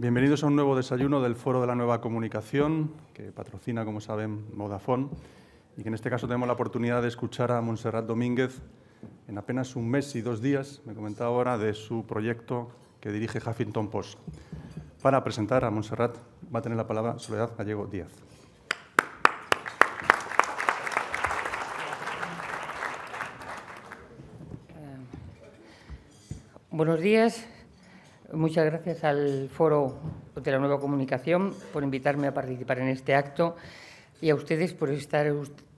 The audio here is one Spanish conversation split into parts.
Bienvenidos a un nuevo desayuno del Foro de la Nueva Comunicación, que patrocina, como saben, Vodafone, y que en este caso tenemos la oportunidad de escuchar a Montserrat Domínguez en apenas un mes y 2 días, me comentaba ahora, de su proyecto que dirige Huffington Post. Para presentar a Montserrat va a tener la palabra Soledad Gallego Díaz. Buenos días. Muchas gracias al Foro de la Nueva Comunicación por invitarme a participar en este acto y a ustedes por estar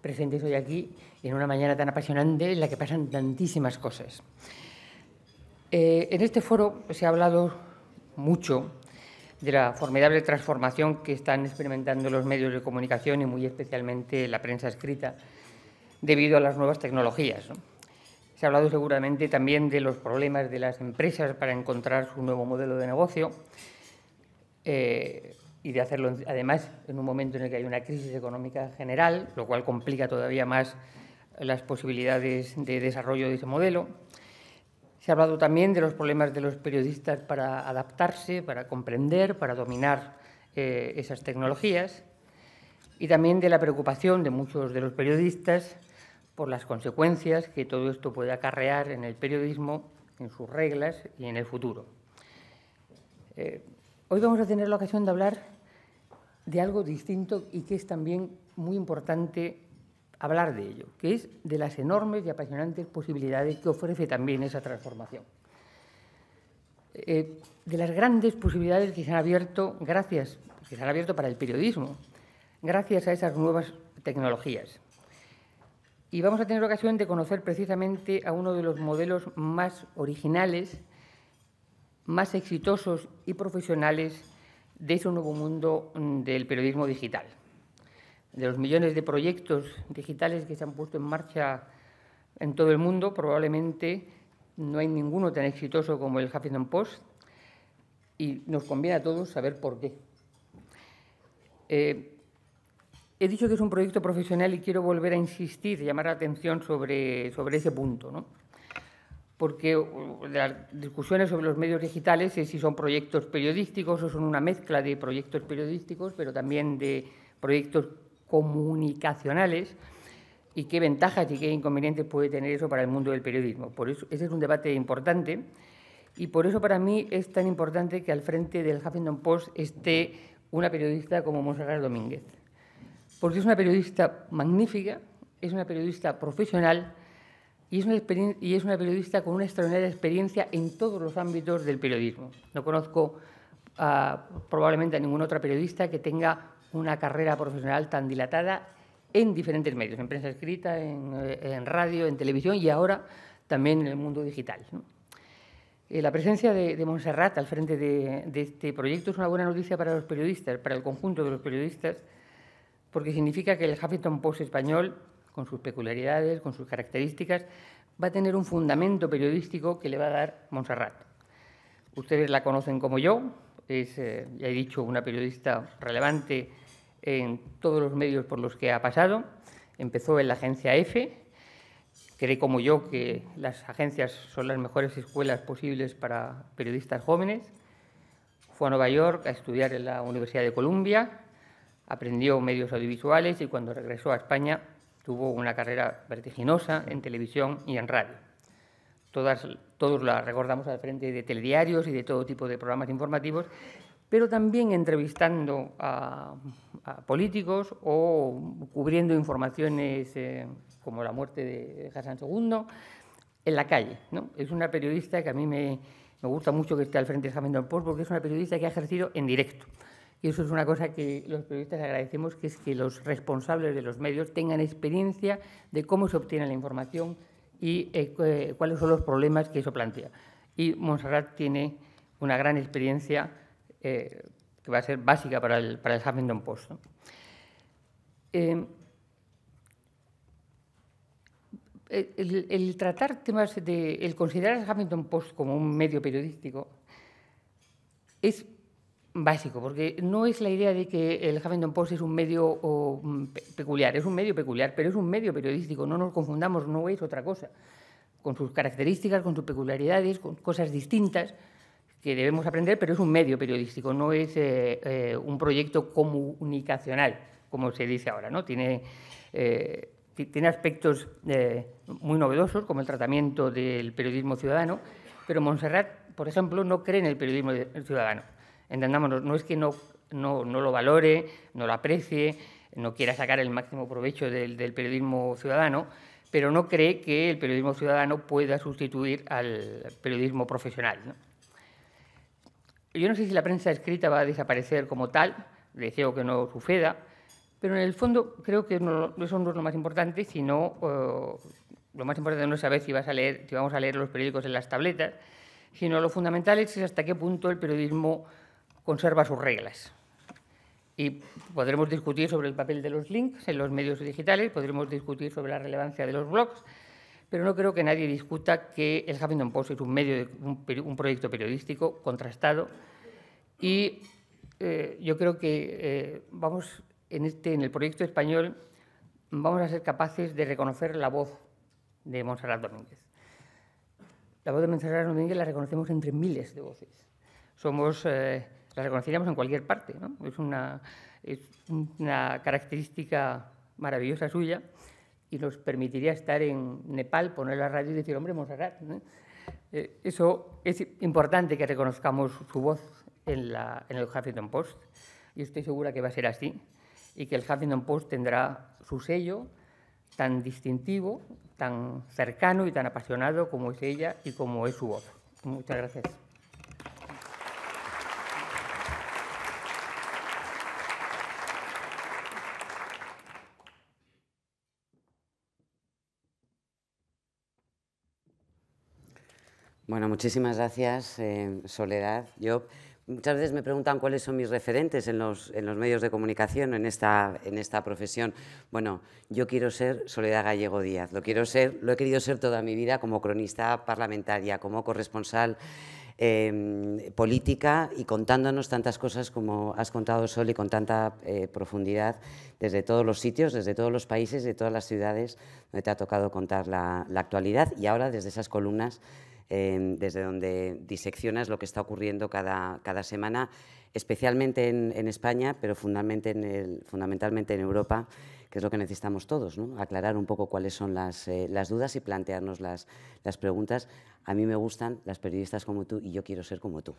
presentes hoy aquí en una mañana tan apasionante en la que pasan tantísimas cosas. En este foro se ha hablado mucho de la formidable transformación que están experimentando los medios de comunicación y muy especialmente la prensa escrita debido a las nuevas tecnologías, ¿no? Se ha hablado seguramente también de los problemas de las empresas para encontrar su nuevo modelo de negocio y de hacerlo, además, en un momento en el que hay una crisis económica general, lo cual complica todavía más las posibilidades de desarrollo de ese modelo. Se ha hablado también de los problemas de los periodistas para adaptarse, para comprender, para dominar esas tecnologías y también de la preocupación de muchos de los periodistas por las consecuencias que todo esto puede acarrear en el periodismo, en sus reglas y en el futuro. Hoy vamos a tener la ocasión de hablar de algo distinto y que es también muy importante hablar de ello, que es de las enormes y apasionantes posibilidades que ofrece también esa transformación. De las grandes posibilidades que se han abierto para el periodismo, gracias a esas nuevas tecnologías. Y vamos a tener ocasión de conocer precisamente a uno de los modelos más originales, más exitosos y profesionales de ese nuevo mundo del periodismo digital. De los millones de proyectos digitales que se han puesto en marcha en todo el mundo, probablemente no hay ninguno tan exitoso como el Huffington Post y nos conviene a todos saber por qué. He dicho que es un proyecto profesional y quiero volver a insistir, llamar la atención sobre ese punto, ¿no? Porque las discusiones sobre los medios digitales es si son proyectos periodísticos o son una mezcla de proyectos periodísticos, pero también de proyectos comunicacionales y qué ventajas y qué inconvenientes puede tener eso para el mundo del periodismo. Por eso, ese es un debate importante y por eso para mí es tan importante que al frente del Huffington Post esté una periodista como Montserrat Domínguez. Porque es una periodista magnífica, es una periodista profesional y es una periodista con una extraordinaria experiencia en todos los ámbitos del periodismo. No conozco probablemente a ninguna otra periodista que tenga una carrera profesional tan dilatada en diferentes medios, en prensa escrita, en radio, en televisión y ahora también en el mundo digital, ¿no? La presencia de Montserrat al frente de este proyecto es una buena noticia para los periodistas, para el conjunto de los periodistas, porque significa que el Huffington Post español, con sus peculiaridades, con sus características, va a tener un fundamento periodístico que le va a dar Montserrat. Ustedes la conocen como yo, es, ya he dicho, una periodista relevante en todos los medios por los que ha pasado. Empezó en la agencia EFE, cree como yo que las agencias son las mejores escuelas posibles para periodistas jóvenes. Fue a Nueva York a estudiar en la Universidad de Columbia, aprendió medios audiovisuales y cuando regresó a España tuvo una carrera vertiginosa en televisión y en radio. Todos la recordamos al frente de telediarios y de todo tipo de programas informativos, pero también entrevistando a políticos o cubriendo informaciones como la muerte de Hassan II en la calle, ¿no? Es una periodista que a mí me gusta mucho que esté al frente del Huffington Post porque es una periodista que ha ejercido en directo. Y eso es una cosa que los periodistas agradecemos, que es que los responsables de los medios tengan experiencia de cómo se obtiene la información y cuáles son los problemas que eso plantea. Y Montserrat tiene una gran experiencia que va a ser básica para el Huffington Post, ¿no? El tratar temas el considerar al Huffington Post como un medio periodístico es básico, porque no es la idea de que el Huffington Post es un medio peculiar, es un medio peculiar, pero es un medio periodístico, no nos confundamos, no es otra cosa, con sus características, con sus peculiaridades, con cosas distintas, que debemos aprender, pero es un medio periodístico, no es un proyecto comunicacional, como se dice ahora, ¿no? Tiene aspectos muy novedosos, como el tratamiento del periodismo ciudadano, pero Montserrat, por ejemplo, no cree en el periodismo ciudadano. Entendámonos, no es que no lo valore, no lo aprecie, no quiera sacar el máximo provecho del periodismo ciudadano, pero no cree que el periodismo ciudadano pueda sustituir al periodismo profesional, ¿no? Yo no sé si la prensa escrita va a desaparecer como tal, deseo que no suceda, pero en el fondo creo que eso no es lo más importante, sino lo más importante no es saber si vamos a leer los periódicos en las tabletas, sino lo fundamental es hasta qué punto el periodismo conserva sus reglas. Y podremos discutir sobre el papel de los links en los medios digitales, podremos discutir sobre la relevancia de los blogs, pero no creo que nadie discuta que el Huffington Post es un proyecto periodístico contrastado y yo creo que en el proyecto español vamos a ser capaces de reconocer la voz de Montserrat Domínguez. La voz de Montserrat Domínguez la reconocemos entre miles de voces. La reconoceríamos en cualquier parte, ¿no? Es una característica maravillosa suya y nos permitiría estar en Nepal, poner la radio y decir, hombre, Montserrat, ¿no? Eso es importante que reconozcamos su voz en el Huffington Post y estoy segura que va a ser así y que el Huffington Post tendrá su sello tan distintivo, tan cercano y tan apasionado como es ella y como es su voz. Muchas gracias. Bueno, muchísimas gracias, Soledad. Muchas veces me preguntan cuáles son mis referentes en los medios de comunicación, en esta profesión. Bueno, yo quiero ser Soledad Gallego Díaz, lo he querido ser toda mi vida como cronista parlamentaria, como corresponsal política y contándonos tantas cosas como has contado, Sol, y con tanta profundidad desde todos los sitios, desde todos los países, de todas las ciudades donde te ha tocado contar la actualidad y ahora desde esas columnas desde donde diseccionas lo que está ocurriendo cada semana, especialmente en España, pero fundamentalmente en Europa, que es lo que necesitamos todos, ¿no? Aclarar un poco cuáles son las dudas y plantearnos las preguntas. A mí me gustan las periodistas como tú y yo quiero ser como tú,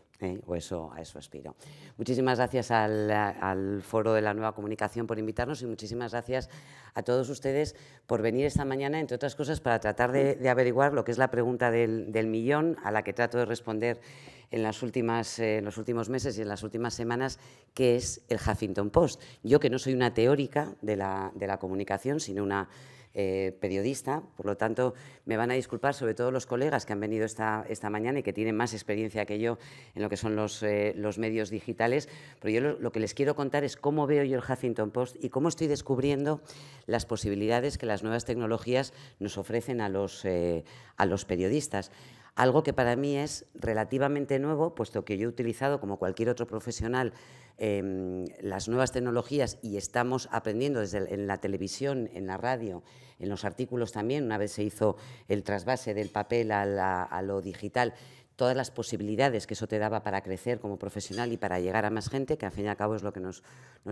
o a eso aspiro. Muchísimas gracias al Foro de la Nueva Comunicación por invitarnos y muchísimas gracias a todos ustedes por venir esta mañana, entre otras cosas, para tratar de averiguar lo que es la pregunta del millón, a la que trato de responder en los últimos meses y en las últimas semanas, que es el Huffington Post. Yo, que no soy una teórica de la comunicación, sino una periodista, por lo tanto, me van a disculpar sobre todo los colegas que han venido esta mañana y que tienen más experiencia que yo en lo que son los medios digitales, pero yo lo que les quiero contar es cómo veo yo el Huffington Post y cómo estoy descubriendo las posibilidades que las nuevas tecnologías nos ofrecen a los periodistas. Algo que para mí es relativamente nuevo, puesto que yo he utilizado, como cualquier otro profesional, las nuevas tecnologías y estamos aprendiendo en la televisión, en la radio, en los artículos también, una vez se hizo el trasvase del papel a lo digital, todas las posibilidades que eso te daba para crecer como profesional y para llegar a más gente, que al fin y al cabo es lo que nos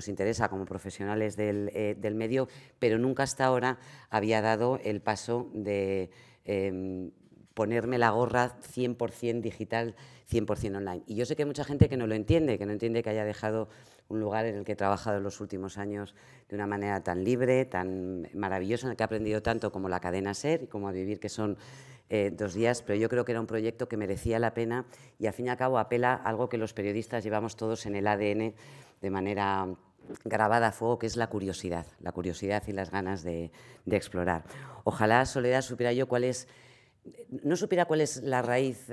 interesa como profesionales del medio, pero nunca hasta ahora había dado el paso de ponerme la gorra 100% digital, 100% online. Y yo sé que hay mucha gente que no lo entiende, que haya dejado un lugar en el que he trabajado en los últimos años de una manera tan libre, tan maravillosa, en el que he aprendido tanto como la cadena SER y como a vivir, que son 2 días, pero yo creo que era un proyecto que merecía la pena y al fin y al cabo apela a algo que los periodistas llevamos todos en el ADN de manera grabada a fuego, que es la curiosidad y las ganas de explorar. Ojalá, Soledad, no supiera cuál es la raíz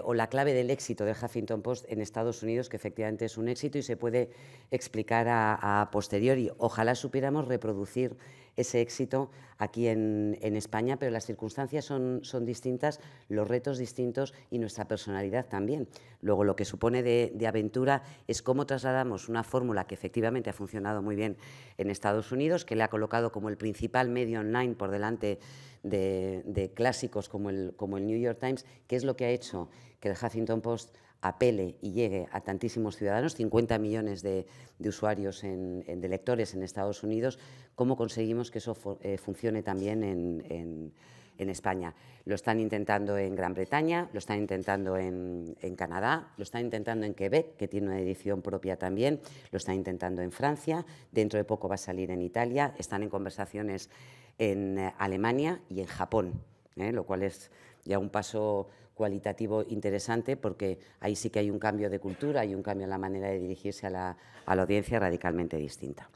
o la clave del éxito del Huffington Post en Estados Unidos, que efectivamente es un éxito y se puede explicar a posteriori. Ojalá supiéramos reproducir ese éxito aquí en España, pero las circunstancias son distintas, los retos distintos y nuestra personalidad también. Luego, lo que supone de aventura es cómo trasladamos una fórmula que efectivamente ha funcionado muy bien en Estados Unidos, que le ha colocado como el principal medio online por delante de clásicos como el New York Times, que es lo que ha hecho que el Huffington Post apele y llegue a tantísimos ciudadanos, 50 millones de usuarios, de lectores en Estados Unidos, ¿cómo conseguimos que eso funcione también en España? Lo están intentando en Gran Bretaña, lo están intentando en Canadá, lo están intentando en Quebec, que tiene una edición propia también, lo están intentando en Francia, dentro de poco va a salir en Italia, están en conversaciones en Alemania y en Japón, lo cual es ya un paso cualitativo interesante, porque ahí sí que hay un cambio de cultura, hay un cambio en la manera de dirigirse a la audiencia radicalmente distinta.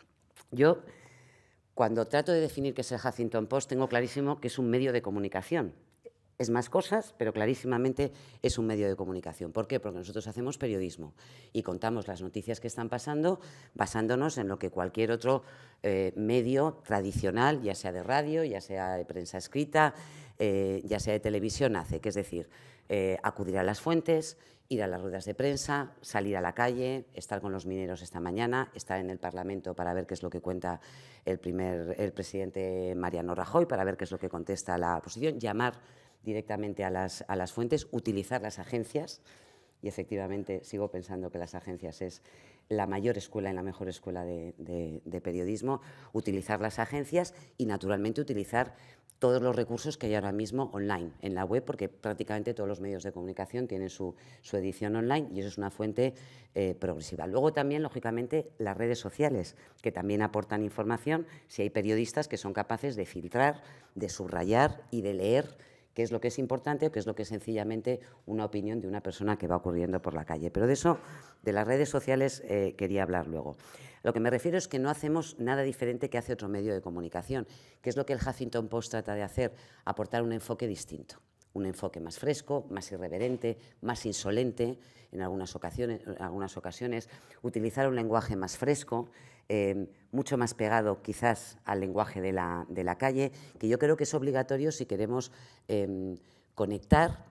Yo, cuando trato de definir qué es el Huffington Post, tengo clarísimo que es un medio de comunicación. Es más cosas, pero clarísimamente es un medio de comunicación. ¿Por qué? Porque nosotros hacemos periodismo y contamos las noticias que están pasando basándonos en lo que cualquier otro medio tradicional, ya sea de radio, ya sea de prensa escrita, ya sea de televisión, hace, que es decir, acudir a las fuentes, ir a las ruedas de prensa, salir a la calle, estar con los mineros esta mañana, estar en el Parlamento para ver qué es lo que cuenta el presidente Mariano Rajoy, para ver qué es lo que contesta la oposición, llamar directamente a las fuentes, utilizar las agencias, y efectivamente sigo pensando que las agencias es la mayor escuela y la mejor escuela de periodismo, utilizar las agencias y naturalmente utilizar todos los recursos que hay ahora mismo online, en la web, porque prácticamente todos los medios de comunicación tienen su edición online y eso es una fuente progresiva. Luego también, lógicamente, las redes sociales, que también aportan información si hay periodistas que son capaces de filtrar, de subrayar y de leer qué es lo que es importante o qué es lo que es sencillamente una opinión de una persona que va ocurriendo por la calle. Pero de eso, de las redes sociales, quería hablar luego. Lo que me refiero es que no hacemos nada diferente que hace otro medio de comunicación, que es lo que el Huffington Post trata de hacer, aportar un enfoque distinto, un enfoque más fresco, más irreverente, más insolente en algunas ocasiones, utilizar un lenguaje más fresco, mucho más pegado quizás al lenguaje de la calle, que yo creo que es obligatorio si queremos conectar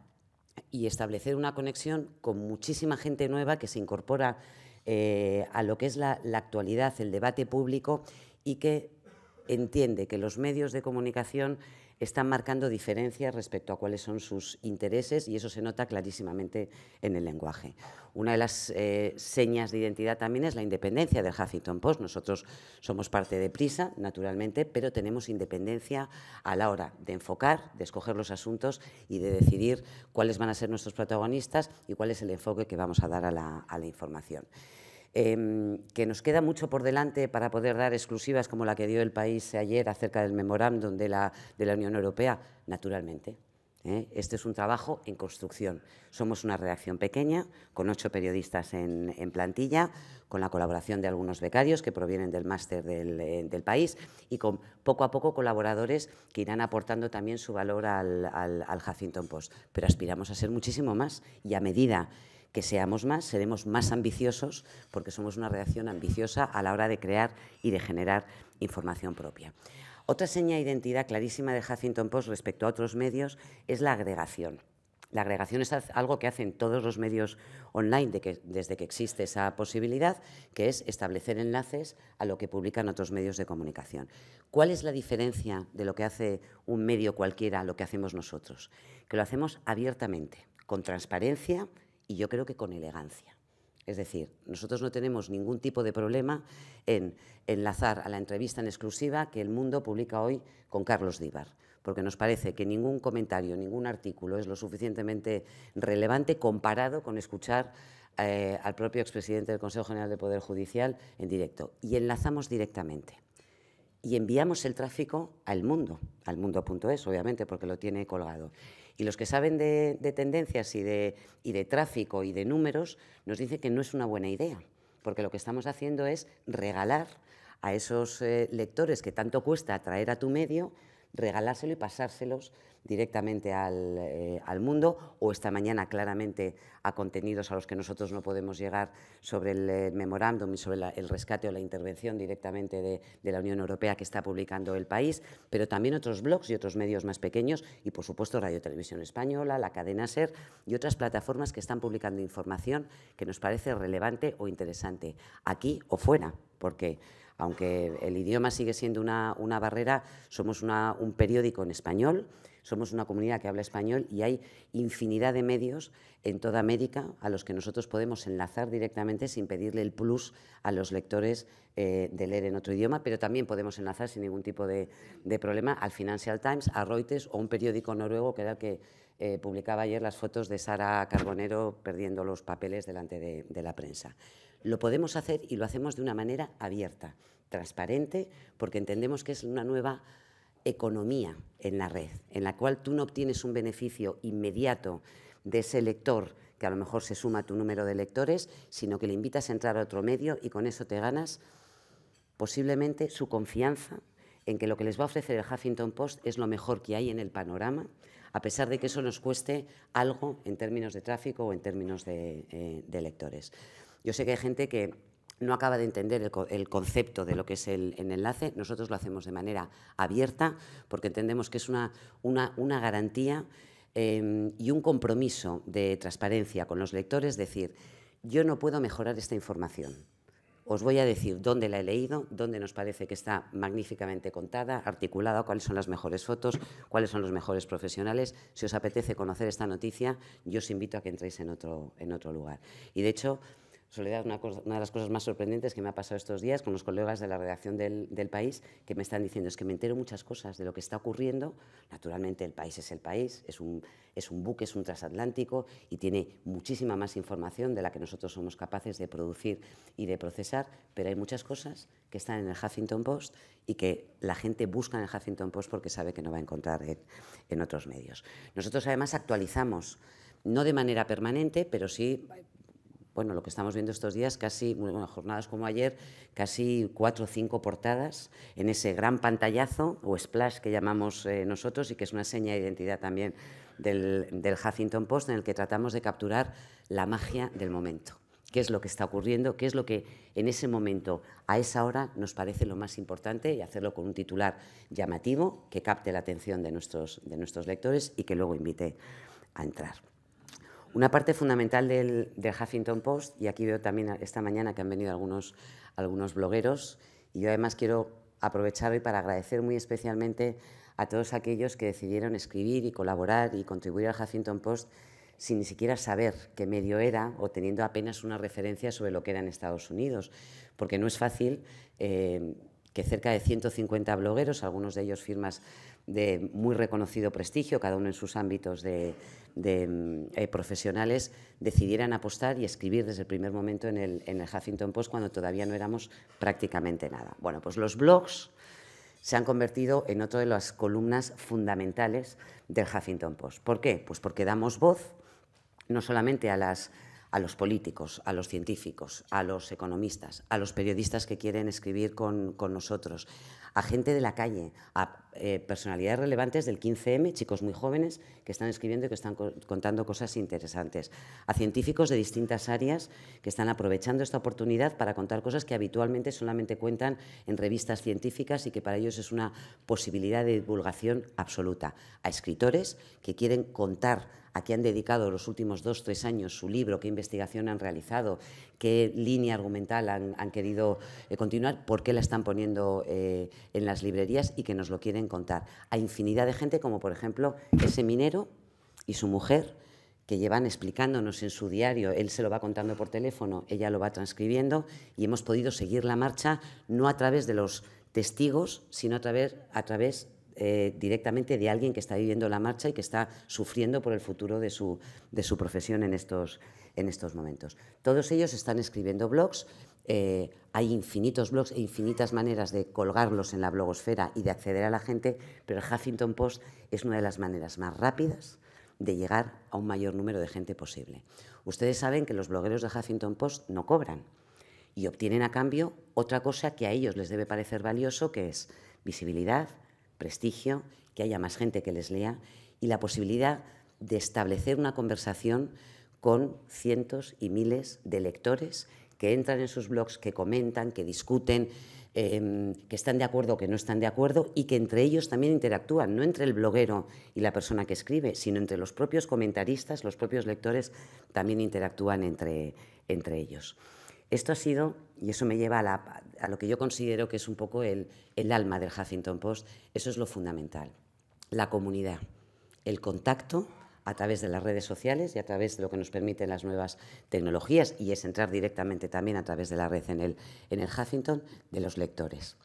y establecer una conexión con muchísima gente nueva que se incorpora a lo que es la actualidad, el debate público, y que entiende que los medios de comunicación están marcando diferencias respecto a cuáles son sus intereses y eso se nota clarísimamente en el lenguaje. Una de las señas de identidad también es la independencia del Huffington Post. Nosotros somos parte de Prisa, naturalmente, pero tenemos independencia a la hora de enfocar, de escoger los asuntos y de decidir cuáles van a ser nuestros protagonistas y cuál es el enfoque que vamos a dar a la información. Que nos queda mucho por delante para poder dar exclusivas como la que dio El País ayer acerca del memorándum de la Unión Europea, naturalmente. Este es un trabajo en construcción. Somos una redacción pequeña, con 8 periodistas en plantilla, con la colaboración de algunos becarios que provienen del máster del País y con poco a poco colaboradores que irán aportando también su valor al Huffington Post. Pero aspiramos a ser muchísimo más y a medida que seamos más, seremos más ambiciosos porque somos una redacción ambiciosa a la hora de crear y de generar información propia. Otra seña de identidad clarísima de Huffington Post respecto a otros medios es la agregación. La agregación es algo que hacen todos los medios online desde que existe esa posibilidad, que es establecer enlaces a lo que publican otros medios de comunicación. ¿Cuál es la diferencia de lo que hace un medio cualquiera a lo que hacemos nosotros? Que lo hacemos abiertamente, con transparencia y yo creo que con elegancia. Es decir, nosotros no tenemos ningún tipo de problema en enlazar a la entrevista en exclusiva que El Mundo publica hoy con Carlos Díbar, porque nos parece que ningún comentario, ningún artículo es lo suficientemente relevante comparado con escuchar al propio expresidente del Consejo General del Poder Judicial en directo. Y enlazamos directamente. Y enviamos el tráfico al Mundo, al mundo.es, obviamente, porque lo tiene colgado. Y los que saben de tendencias y de tráfico y de números nos dicen que no es una buena idea, porque lo que estamos haciendo es regalar a esos lectores que tanto cuesta atraer a tu medio, regalárselo y pasárselos directamente al Mundo, o esta mañana claramente a contenidos a los que nosotros no podemos llegar sobre el memorándum y sobre el rescate o la intervención directamente de la Unión Europea que está publicando El País, pero también otros blogs y otros medios más pequeños y, por supuesto, Radio Televisión Española, la cadena SER y otras plataformas que están publicando información que nos parece relevante o interesante, aquí o fuera, porque aunque el idioma sigue siendo una barrera, somos un periódico en español Somos una comunidad que habla español y hay infinidad de medios en toda América a los que nosotros podemos enlazar directamente sin pedirle el plus a los lectores de leer en otro idioma, pero también podemos enlazar sin ningún tipo de problema al Financial Times, a Reuters o un periódico noruego que era el que publicaba ayer las fotos de Sara Carbonero perdiendo los papeles delante de la prensa. Lo podemos hacer y lo hacemos de una manera abierta, transparente, porque entendemos que es una nueva economía en la red, en la cual tú no obtienes un beneficio inmediato de ese lector que a lo mejor se suma a tu número de lectores, sino que le invitas a entrar a otro medio y con eso te ganas posiblemente su confianza en que lo que les va a ofrecer el Huffington Post es lo mejor que hay en el panorama, a pesar de que eso nos cueste algo en términos de tráfico o en términos de lectores. Yo sé que hay gente que no acaba de entender el concepto de lo que es el enlace. Nosotros lo hacemos de manera abierta porque entendemos que es una garantía y un compromiso de transparencia con los lectores, decir, yo no puedo mejorar esta información. Os voy a decir dónde la he leído, dónde nos parece que está magníficamente contada, articulada, cuáles son las mejores fotos, cuáles son los mejores profesionales. Si os apetece conocer esta noticia, yo os invito a que entréis en otro lugar. Y, de hecho, Soledad, una de las cosas más sorprendentes que me ha pasado estos días con los colegas de la redacción del País, que me están diciendo es que me entero muchas cosas de lo que está ocurriendo. Naturalmente, El País, es un buque, es un transatlántico y tiene muchísima más información de la que nosotros somos capaces de producir y de procesar, pero hay muchas cosas que están en el Huffington Post y que la gente busca en el Huffington Post porque sabe que no va a encontrar en otros medios. Nosotros, además, actualizamos, no de manera permanente, pero sí. Bueno, lo que estamos viendo estos días, jornadas como ayer, casi 4 o 5 portadas en ese gran pantallazo o splash que llamamos nosotros y que es una seña de identidad también del Huffington Post, en el que tratamos de capturar la magia del momento. ¿Qué es lo que está ocurriendo? ¿Qué es lo que en ese momento, a esa hora, nos parece lo más importante? Y hacerlo con un titular llamativo que capte la atención de nuestros lectores y que luego invite a entrar. Una parte fundamental del Huffington Post, y aquí veo también esta mañana que han venido algunos blogueros, y yo además quiero aprovechar hoy para agradecer muy especialmente a todos aquellos que decidieron escribir y colaborar y contribuir al Huffington Post sin ni siquiera saber qué medio era o teniendo apenas una referencia sobre lo que era en Estados Unidos, porque no es fácil que cerca de 150 blogueros, algunos de ellos firmas de muy reconocido prestigio, cada uno en sus ámbitos profesionales, decidieran apostar y escribir desde el primer momento en el Huffington Post cuando todavía no éramos prácticamente nada. Bueno, pues los blogs se han convertido en otra de las columnas fundamentales del Huffington Post. ¿Por qué? Pues porque damos voz no solamente a los políticos, a los científicos, a los economistas, a los periodistas que quieren escribir con nosotros, a gente de la calle, a personalidades relevantes del 15M, chicos muy jóvenes que están escribiendo y que están contando cosas interesantes, a científicos de distintas áreas que están aprovechando esta oportunidad para contar cosas que habitualmente solamente cuentan en revistas científicas y que para ellos es una posibilidad de divulgación absoluta, a escritores que quieren contar a qué han dedicado los últimos 2 o 3 años su libro, qué investigación han realizado, qué línea argumental han querido continuar, por qué la están poniendo en las librerías y que nos lo quieren contar. A infinidad de gente, como por ejemplo ese minero y su mujer, que llevan explicándonos en su diario, él se lo va contando por teléfono, ella lo va transcribiendo y hemos podido seguir la marcha no a través de los testigos, sino a través directamente de alguien que está viviendo la marcha y que está sufriendo por el futuro de su profesión en estos momentos. Todos ellos están escribiendo blogs, hay infinitos blogs e infinitas maneras de colgarlos en la blogosfera y de acceder a la gente, pero el Huffington Post es una de las maneras más rápidas de llegar a un mayor número de gente posible. Ustedes saben que los blogueros de Huffington Post no cobran y obtienen a cambio otra cosa que a ellos les debe parecer valioso, que es visibilidad, prestigio, que haya más gente que les lea y la posibilidad de establecer una conversación con cientos y miles de lectores que entran en sus blogs, que comentan, que discuten, que están de acuerdo o que no están de acuerdo y que entre ellos también interactúan, no entre el bloguero y la persona que escribe, sino entre los propios comentaristas, los propios lectores también interactúan entre ellos. Esto ha sido, y eso me lleva a lo que yo considero que es un poco el alma del Huffington Post, eso es lo fundamental, la comunidad. el contacto a través de las redes sociales y a través de lo que nos permiten las nuevas tecnologías, y es entrar directamente también a través de la red en el Huffington, de los lectores.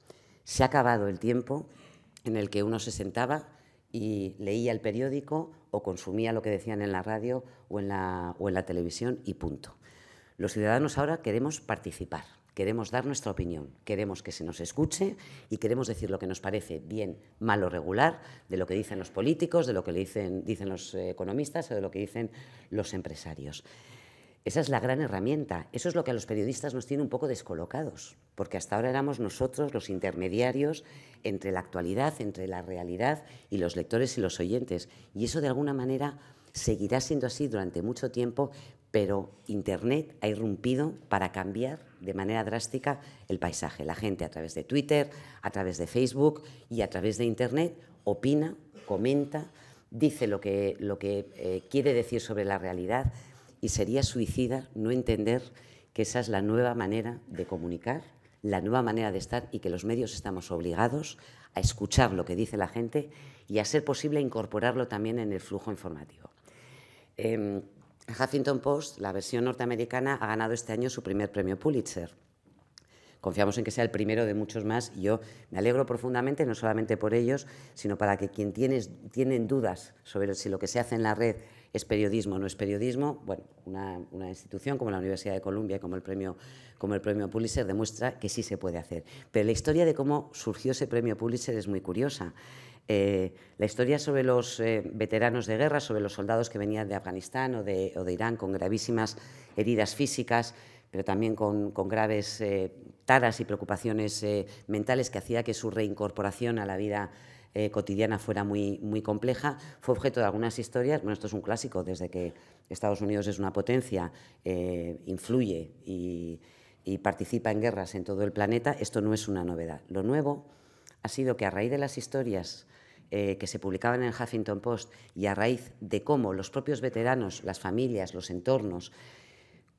Se ha acabado el tiempo en el que uno se sentaba y leía el periódico o consumía lo que decían en la radio o en la televisión y punto. Los ciudadanos ahora queremos participar, queremos dar nuestra opinión, queremos que se nos escuche y queremos decir lo que nos parece bien, mal o regular de lo que dicen los políticos, de lo que dicen los economistas o de lo que dicen los empresarios. Esa es la gran herramienta. Eso es lo que a los periodistas nos tiene un poco descolocados, porque hasta ahora éramos nosotros los intermediarios entre la actualidad, entre la realidad y los lectores y los oyentes. Y eso, de alguna manera, seguirá siendo así durante mucho tiempo, pero Internet ha irrumpido para cambiar de manera drástica el paisaje. La gente, a través de Twitter, a través de Facebook y a través de Internet, opina, comenta, dice lo que quiere decir sobre la realidad. Y sería suicida no entender que esa es la nueva manera de comunicar, la nueva manera de estar, y que los medios estamos obligados a escuchar lo que dice la gente y, a ser posible, incorporarlo también en el flujo informativo. Huffington Post, la versión norteamericana, ha ganado este año su primer premio Pulitzer. Confiamos en que sea el primero de muchos más, y yo me alegro profundamente, no solamente por ellos, sino para que quien tienen dudas sobre si lo que se hace en la red es periodismo o no es periodismo, bueno, una institución como la Universidad de Columbia, como el premio Pulitzer, demuestra que sí se puede hacer. Pero la historia de cómo surgió ese premio Pulitzer es muy curiosa. La historia sobre los veteranos de guerra, sobre los soldados que venían de Afganistán o de Irán con gravísimas heridas físicas, pero también con graves taras y preocupaciones mentales, que hacía que su reincorporación a la vida cotidiana fuera muy compleja, fue objeto de algunas historias. Bueno, esto es un clásico, desde que Estados Unidos es una potencia, influye y participa en guerras en todo el planeta. Esto no es una novedad. Lo nuevo ha sido que, a raíz de las historias que se publicaban en el Huffington Post y a raíz de cómo los propios veteranos, las familias, los entornos,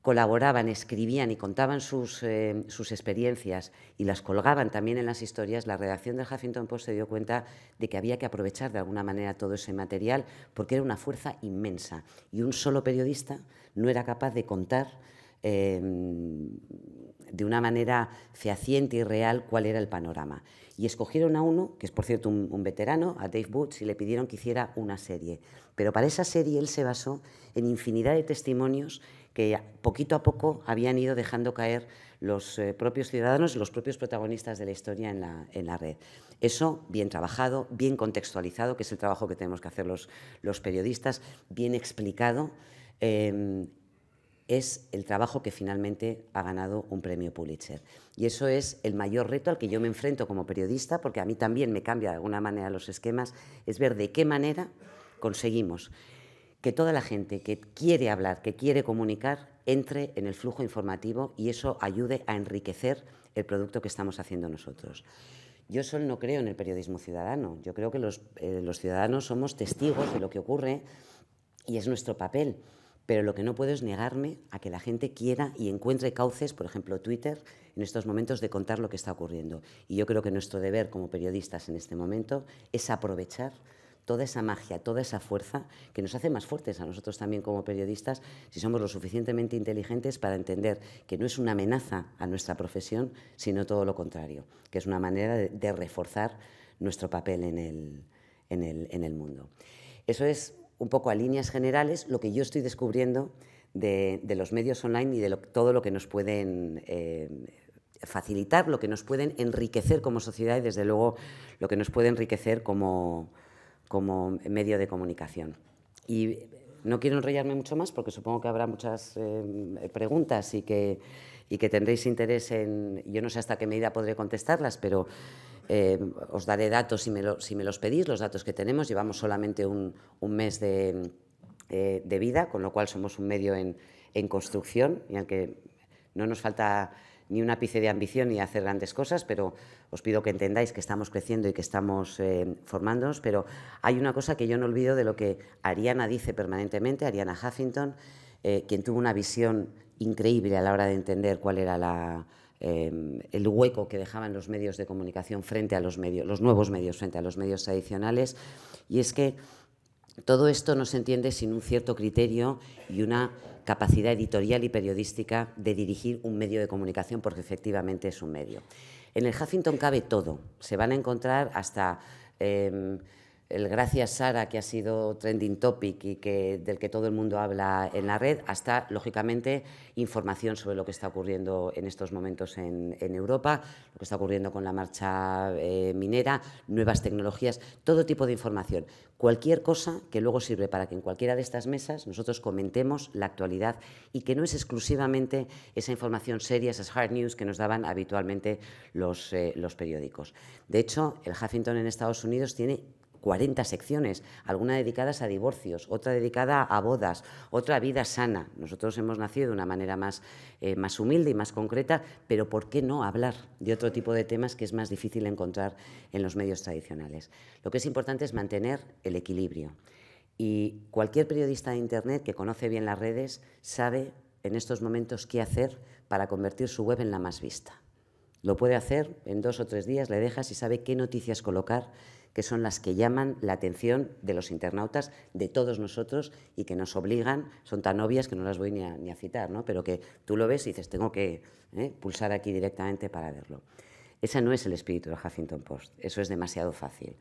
colaboraban, escribían y contaban sus experiencias y las colgaban también en las historias, la redacción del Huffington Post se dio cuenta de que había que aprovechar de alguna manera todo ese material, porque era una fuerza inmensa y un solo periodista no era capaz de contar de una manera fehaciente y real cuál era el panorama. Y escogieron a uno, que es, por cierto, un veterano, a Dave Boots, y le pidieron que hiciera una serie. Pero para esa serie él se basó en infinidad de testimonios que poquito a poco habían ido dejando caer los propios ciudadanos y los propios protagonistas de la historia en la red. Eso, bien trabajado, bien contextualizado, que es el trabajo que tenemos que hacer los periodistas, bien explicado, es el trabajo que finalmente ha ganado un premio Pulitzer. Y eso es el mayor reto al que yo me enfrento como periodista, porque a mí también me cambia de alguna manera los esquemas, es ver de qué manera conseguimos que toda la gente que quiere hablar, que quiere comunicar, entre en el flujo informativo y eso ayude a enriquecer el producto que estamos haciendo nosotros. Yo solo no creo en el periodismo ciudadano. Yo creo que los ciudadanos somos testigos de lo que ocurre y es nuestro papel. Pero lo que no puedo es negarme a que la gente quiera y encuentre cauces, por ejemplo, Twitter, en estos momentos, de contar lo que está ocurriendo. Y yo creo que nuestro deber como periodistas en este momento es aprovechar toda esa magia, toda esa fuerza que nos hace más fuertes a nosotros también como periodistas, si somos lo suficientemente inteligentes para entender que no es una amenaza a nuestra profesión, sino todo lo contrario, que es una manera de reforzar nuestro papel en el mundo. Eso es un poco, a líneas generales, lo que yo estoy descubriendo de los medios online y de todo lo que nos pueden facilitar, lo que nos pueden enriquecer como sociedad y, desde luego, lo que nos puede enriquecer como medio de comunicación. Y no quiero enrollarme mucho más, porque supongo que habrá muchas preguntas y que tendréis interés en... Yo no sé hasta qué medida podré contestarlas, pero os daré datos si me los pedís, los datos que tenemos. Llevamos solamente un mes de vida, con lo cual somos un medio en construcción y al que no nos falta ni un ápice de ambición ni hacer grandes cosas, pero os pido que entendáis que estamos creciendo y que estamos formándonos. Pero hay una cosa que yo no olvido de lo que Arianna dice permanentemente, Arianna Huffington, quien tuvo una visión increíble a la hora de entender cuál era el hueco que dejaban los medios de comunicación frente a los nuevos medios frente a los medios tradicionales, y es que todo esto no se entiende sin un cierto criterio y una capacidad editorial y periodística de dirigir un medio de comunicación, porque efectivamente es un medio. En el Huffington cabe todo. Se van a encontrar hasta el Gracias Sara, que ha sido trending topic y del que todo el mundo habla en la red, hasta, lógicamente, información sobre lo que está ocurriendo en estos momentos en Europa, lo que está ocurriendo con la marcha minera, nuevas tecnologías, todo tipo de información. Cualquier cosa que luego sirve para que en cualquiera de estas mesas nosotros comentemos la actualidad y que no es exclusivamente esa información seria, esas hard news que nos daban habitualmente los periódicos. De hecho, el Huffington en Estados Unidos tiene 40 secciones, alguna dedicadas a divorcios, otra dedicada a bodas, otra a vida sana. Nosotros hemos nacido de una manera más humilde y más concreta, pero ¿por qué no hablar de otro tipo de temas que es más difícil encontrar en los medios tradicionales? Lo que es importante es mantener el equilibrio. Y cualquier periodista de Internet que conoce bien las redes sabe en estos momentos qué hacer para convertir su web en la más vista. Lo puede hacer en 2 o 3 días, le dejas y sabe qué noticias colocar, que son las que llaman la atención de los internautas, de todos nosotros, y que nos obligan, son tan obvias que no las voy ni a citar, ¿no? Pero que tú lo ves y dices, tengo que pulsar aquí directamente para verlo. Ese no es el espíritu del Huffington Post, eso es demasiado fácil.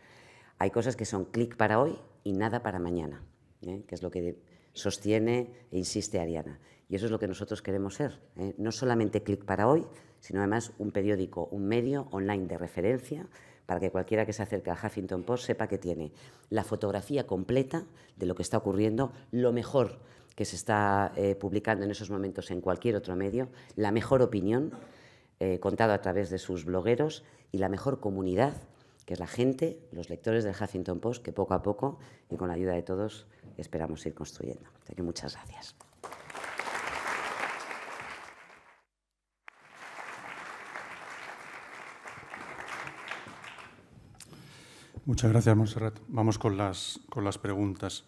Hay cosas que son clic para hoy y nada para mañana, que es lo que sostiene e insiste Ariana. Y eso es lo que nosotros queremos ser, no solamente clic para hoy, sino además un periódico, un medio online de referencia, para que cualquiera que se acerque al Huffington Post sepa que tiene la fotografía completa de lo que está ocurriendo, lo mejor que se está publicando en esos momentos en cualquier otro medio, la mejor opinión contada a través de sus blogueros y la mejor comunidad, que es la gente, los lectores del Huffington Post, que poco a poco y con la ayuda de todos esperamos ir construyendo. Así que muchas gracias. Muchas gracias, Montserrat. Vamos con las preguntas.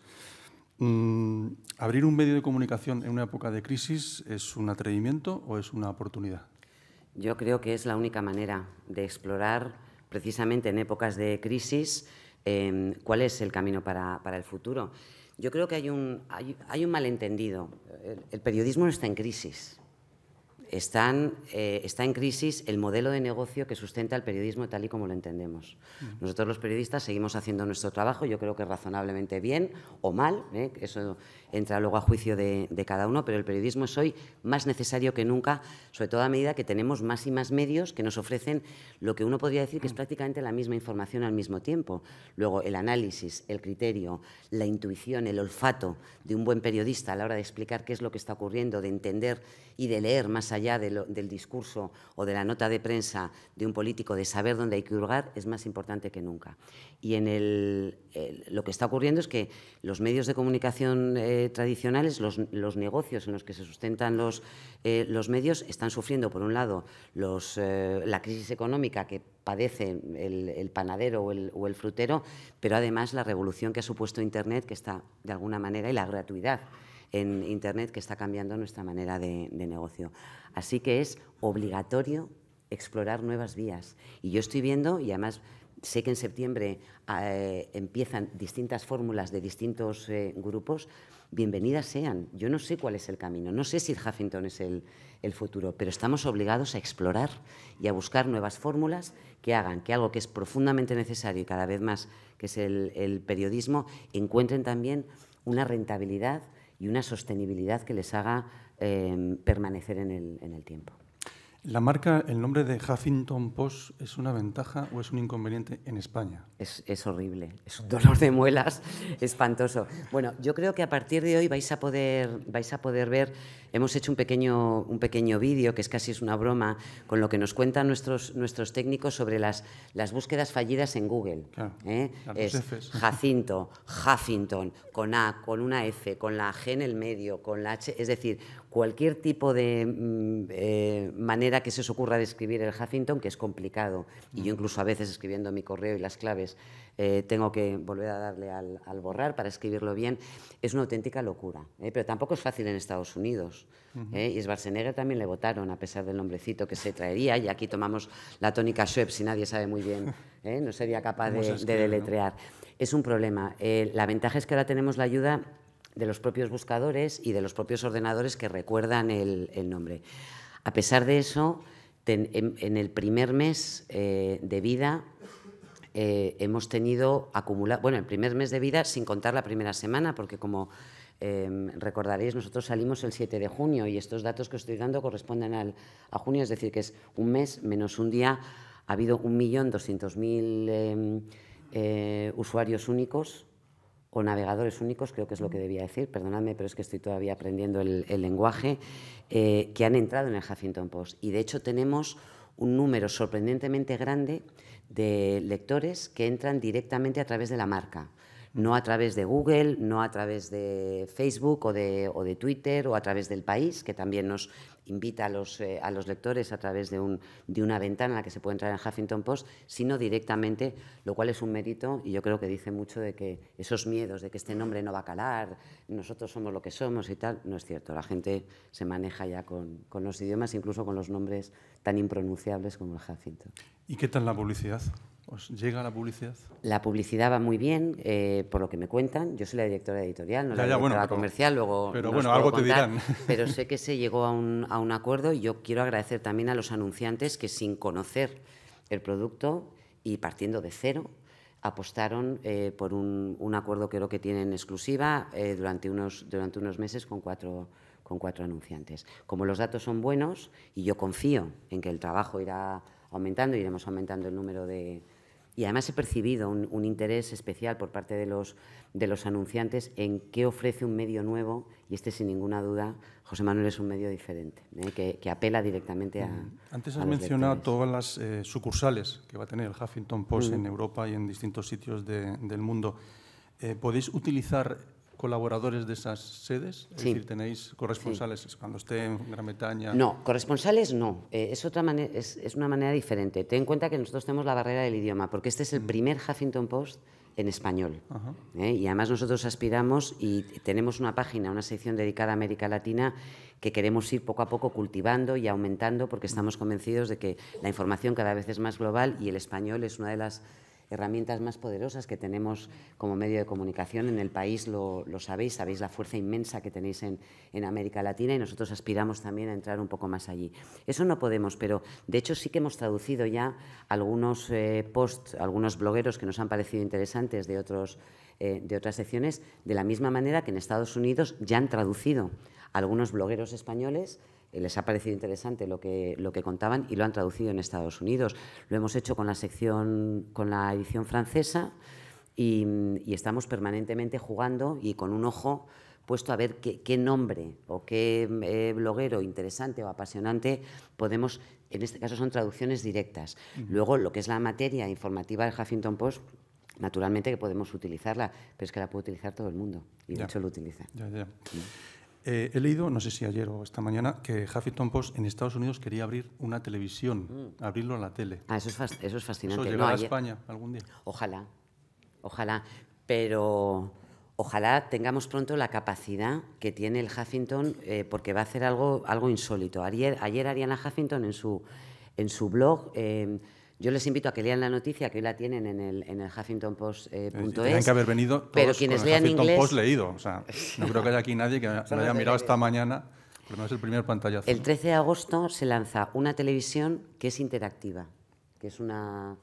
¿Abrir un medio de comunicación en una época de crisis es un atrevimiento o es una oportunidad? Yo creo que es la única manera de explorar, precisamente en épocas de crisis, cuál es el camino para el futuro. Yo creo que hay un malentendido. El periodismo no está en crisis. Está en crisis el modelo de negocio que sustenta el periodismo tal y como lo entendemos. Nosotros los periodistas seguimos haciendo nuestro trabajo, yo creo que razonablemente bien o mal, eso entra luego a juicio de cada uno, pero el periodismo es hoy más necesario que nunca, sobre todo a medida que tenemos más y más medios que nos ofrecen lo que uno podría decir que es prácticamente la misma información al mismo tiempo. Luego, el análisis, el criterio, la intuición, el olfato de un buen periodista a la hora de explicar qué es lo que está ocurriendo, de entender y de leer más allá del discurso o de la nota de prensa de un político, de saber dónde hay que hurgar, es más importante que nunca. Y lo que está ocurriendo es que los medios de comunicación tradicionales, los negocios en los que se sustentan los medios, están sufriendo, por un lado, la crisis económica que padece el panadero o el frutero, pero además la revolución que ha supuesto Internet, que está, de alguna manera, y la gratuidad en Internet, que está cambiando nuestra manera de negocio. Así que es obligatorio explorar nuevas vías. Y yo estoy viendo, y además sé que en septiembre empiezan distintas fórmulas de distintos grupos, bienvenidas sean. Yo no sé cuál es el camino, no sé si el Huffington es el futuro, pero estamos obligados a explorar y a buscar nuevas fórmulas que hagan que algo que es profundamente necesario y cada vez más, que es el periodismo, encuentren también una rentabilidad y una sostenibilidad que les haga permanecer en el tiempo. ¿La marca, el nombre de Huffington Post, es una ventaja o es un inconveniente en España? Es horrible, es un dolor de muelas espantoso. Bueno, yo creo que a partir de hoy vais a poder ver, hemos hecho un pequeño vídeo, que casi es una broma, con lo que nos cuentan nuestros técnicos sobre las búsquedas fallidas en Google. Claro, es Jacinto, Huffington, con A, con una F, con la G en el medio, con la H, es decir, cualquier tipo de manera que se os ocurra de escribir el Huffington, que es complicado, y yo incluso a veces escribiendo mi correo y las claves tengo que volver a darle al borrar para escribirlo bien, es una auténtica locura, pero tampoco es fácil en Estados Unidos. Y Schwarzenegger también le votaron, a pesar del nombrecito que se traería, y aquí tomamos la tónica Schweppes y nadie sabe muy bien, no sería capaz de deletrear. ¿No? Es un problema. La ventaja es que ahora tenemos la ayuda de los propios buscadores y de los propios ordenadores que recuerdan el nombre. A pesar de eso, en el primer mes de vida hemos tenido acumulado, bueno, el primer mes de vida sin contar la primera semana, porque como recordaréis, nosotros salimos el 7 de junio y estos datos que os estoy dando corresponden a junio, es decir, que es un mes menos un día. Ha habido 1.200.000 usuarios únicos o navegadores únicos, creo que es lo que debía decir, perdonadme, pero es que estoy todavía aprendiendo el lenguaje, que han entrado en el Huffington Post. Y de hecho tenemos un número sorprendentemente grande de lectores que entran directamente a través de la marca, no a través de Google, no a través de Facebook o de Twitter o a través del País, que también nos invita a los lectores a través de una ventana en la que se puede entrar en Huffington Post, sino directamente, lo cual es un mérito y yo creo que dice mucho de que esos miedos de que este nombre no va a calar, nosotros somos lo que somos y tal, no es cierto. La gente se maneja ya con los idiomas, incluso con los nombres tan impronunciables como el Huffington. ¿Y qué tal la publicidad? ¿Os llega la publicidad? La publicidad va muy bien, por lo que me cuentan. Yo soy la directora editorial, no la directora comercial, luego pero bueno, algo te dirán. Pero sé que se llegó a un acuerdo y yo quiero agradecer también a los anunciantes que sin conocer el producto y partiendo de cero, apostaron por un acuerdo que creo que tienen exclusiva durante unos meses con cuatro anunciantes. Como los datos son buenos y yo confío en que el trabajo irá aumentando, iremos aumentando el número de... Y además he percibido un interés especial por parte de los anunciantes en qué ofrece un medio nuevo, y este sin ninguna duda, José Manuel, es un medio diferente, que apela directamente a Antes has mencionado todas las sucursales que va a tener el Huffington Post en Europa y en distintos sitios del mundo. ¿Podéis utilizar colaboradores de esas sedes? Es decir, ¿tenéis corresponsales cuando esté en Gran Bretaña? No, corresponsales no. Es una manera diferente. Ten en cuenta que nosotros tenemos la barrera del idioma, porque este es el primer Huffington Post en español. Y además nosotros aspiramos y tenemos una página, una sección dedicada a América Latina que queremos ir poco a poco cultivando y aumentando, porque estamos convencidos de que la información cada vez es más global y el español es una de las herramientas más poderosas que tenemos como medio de comunicación en el país, lo sabéis la fuerza inmensa que tenéis en América Latina y nosotros aspiramos también a entrar un poco más allí. Eso no podemos, pero de hecho sí que hemos traducido ya algunos posts, algunos blogueros que nos han parecido interesantes de otras secciones, de la misma manera que en Estados Unidos ya han traducido algunos blogueros españoles. Les ha parecido interesante lo que contaban y lo han traducido en Estados Unidos. Lo hemos hecho con la edición francesa y estamos permanentemente jugando y con un ojo puesto a ver qué nombre o qué bloguero interesante o apasionante podemos, en este caso son traducciones directas. Luego, lo que es la materia informativa del Huffington Post, naturalmente que podemos utilizarla, pero es que la puede utilizar todo el mundo y de hecho lo utiliza. He leído, no sé si ayer o esta mañana, que Huffington Post en Estados Unidos quería abrir una televisión, abrirlo a la tele. Eso es fascinante. ¿Eso llegará a España algún día? Ojalá, pero ojalá tengamos pronto la capacidad que tiene el Huffington, porque va a hacer algo insólito. Ayer Ariana Huffington en su blog... yo les invito a que lean la noticia, que hoy la tienen en el HuffingtonPost.es. Tienen que haber venido todos pero quienes con el lean Huffington inglés... Post leído. O sea, no creo que haya aquí nadie que lo haya mirado esta mañana, pero no es el primer pantallazo. El 13 de agosto se lanza una televisión que es interactiva, que es una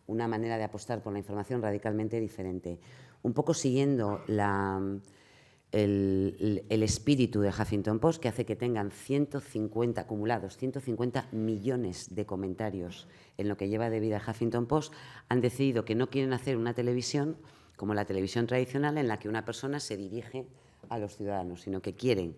manera de apostar por la información radicalmente diferente. Un poco siguiendo el espíritu de Huffington Post, que hace que tengan 150 acumulados, 150 millones de comentarios en lo que lleva de vida Huffington Post, han decidido que no quieren hacer una televisión como la televisión tradicional en la que una persona se dirige a los ciudadanos, sino que quieren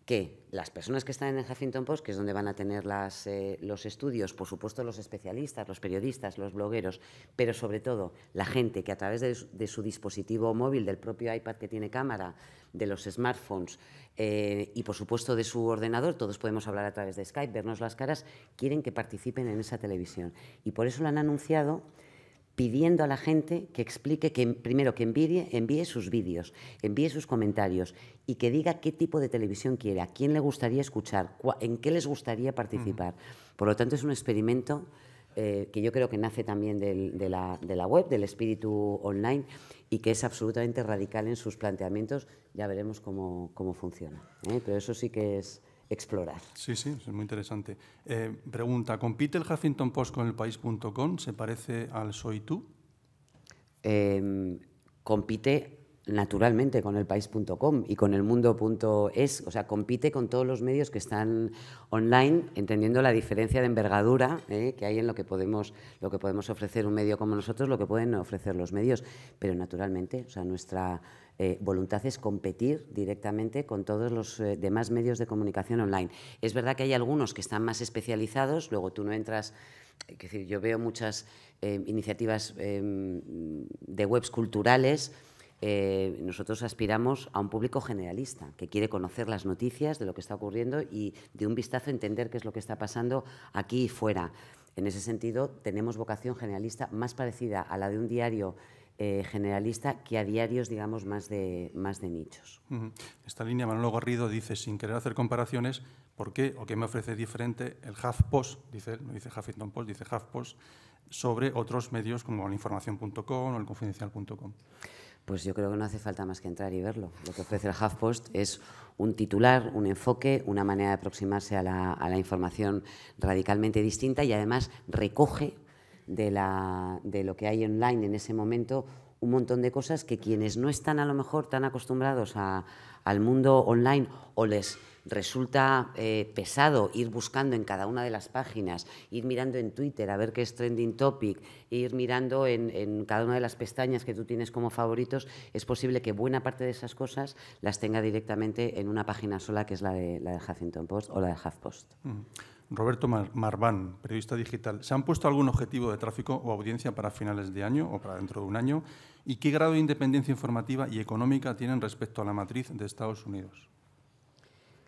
que las personas que están en el Huffington Post, que es donde van a tener los estudios, por supuesto los especialistas, los periodistas, los blogueros, pero sobre todo la gente que a través de su dispositivo móvil, del propio iPad que tiene cámara, de los smartphones y por supuesto de su ordenador, todos podemos hablar a través de Skype, vernos las caras, quieren que participen en esa televisión. Y por eso lo han anunciado, pidiendo a la gente que explique, primero que envíe sus vídeos, envíe sus comentarios y que diga qué tipo de televisión quiere, a quién le gustaría escuchar, en qué les gustaría participar. Por lo tanto, es un experimento que yo creo que nace también de la web, del espíritu online, y que es absolutamente radical en sus planteamientos. Ya veremos cómo funciona, ¿eh? Pero eso sí que es explorar. Sí, sí, es muy interesante. Pregunta, ¿compite el Huffington Post con el País.com? ¿Se parece al Soy Tú? Compite naturalmente con el País.com y con el Mundo.es, o sea, compite con todos los medios que están online, entendiendo la diferencia de envergadura que hay en lo que podemos ofrecer un medio como nosotros, lo que pueden ofrecer los medios, pero naturalmente, o sea, nuestra voluntad es competir directamente con todos los demás medios de comunicación online. Es verdad que hay algunos que están más especializados, luego tú no entras. Es decir, yo veo muchas iniciativas de webs culturales. Nosotros aspiramos a un público generalista que quiere conocer las noticias de lo que está ocurriendo y de un vistazo entender qué es lo que está pasando aquí y fuera. En ese sentido, tenemos vocación generalista más parecida a la de un diario generalista que a diarios, digamos, más de nichos. Esta línea, Manolo Garrido dice, sin querer hacer comparaciones, ¿por qué o qué me ofrece diferente el HuffPost, dice él, no dice Huffington Post, dice HuffPost, sobre otros medios como Información.com o el Confidencial.com? Pues yo creo que no hace falta más que entrar y verlo. Lo que ofrece el HuffPost es un titular, un enfoque, una manera de aproximarse a la información radicalmente distinta y además recoge de lo que hay online en ese momento un montón de cosas que quienes no están a lo mejor tan acostumbrados al mundo online o les resulta pesado ir buscando en cada una de las páginas, ir mirando en Twitter a ver qué es trending topic, ir mirando en cada una de las pestañas que tú tienes como favoritos, es posible que buena parte de esas cosas las tenga directamente en una página sola, que es la del Huffington Post o la del HuffPost. Roberto Marván, periodista digital. ¿Se han puesto algún objetivo de tráfico o audiencia para finales de año o para dentro de un año? ¿Y qué grado de independencia informativa y económica tienen respecto a la matriz de Estados Unidos?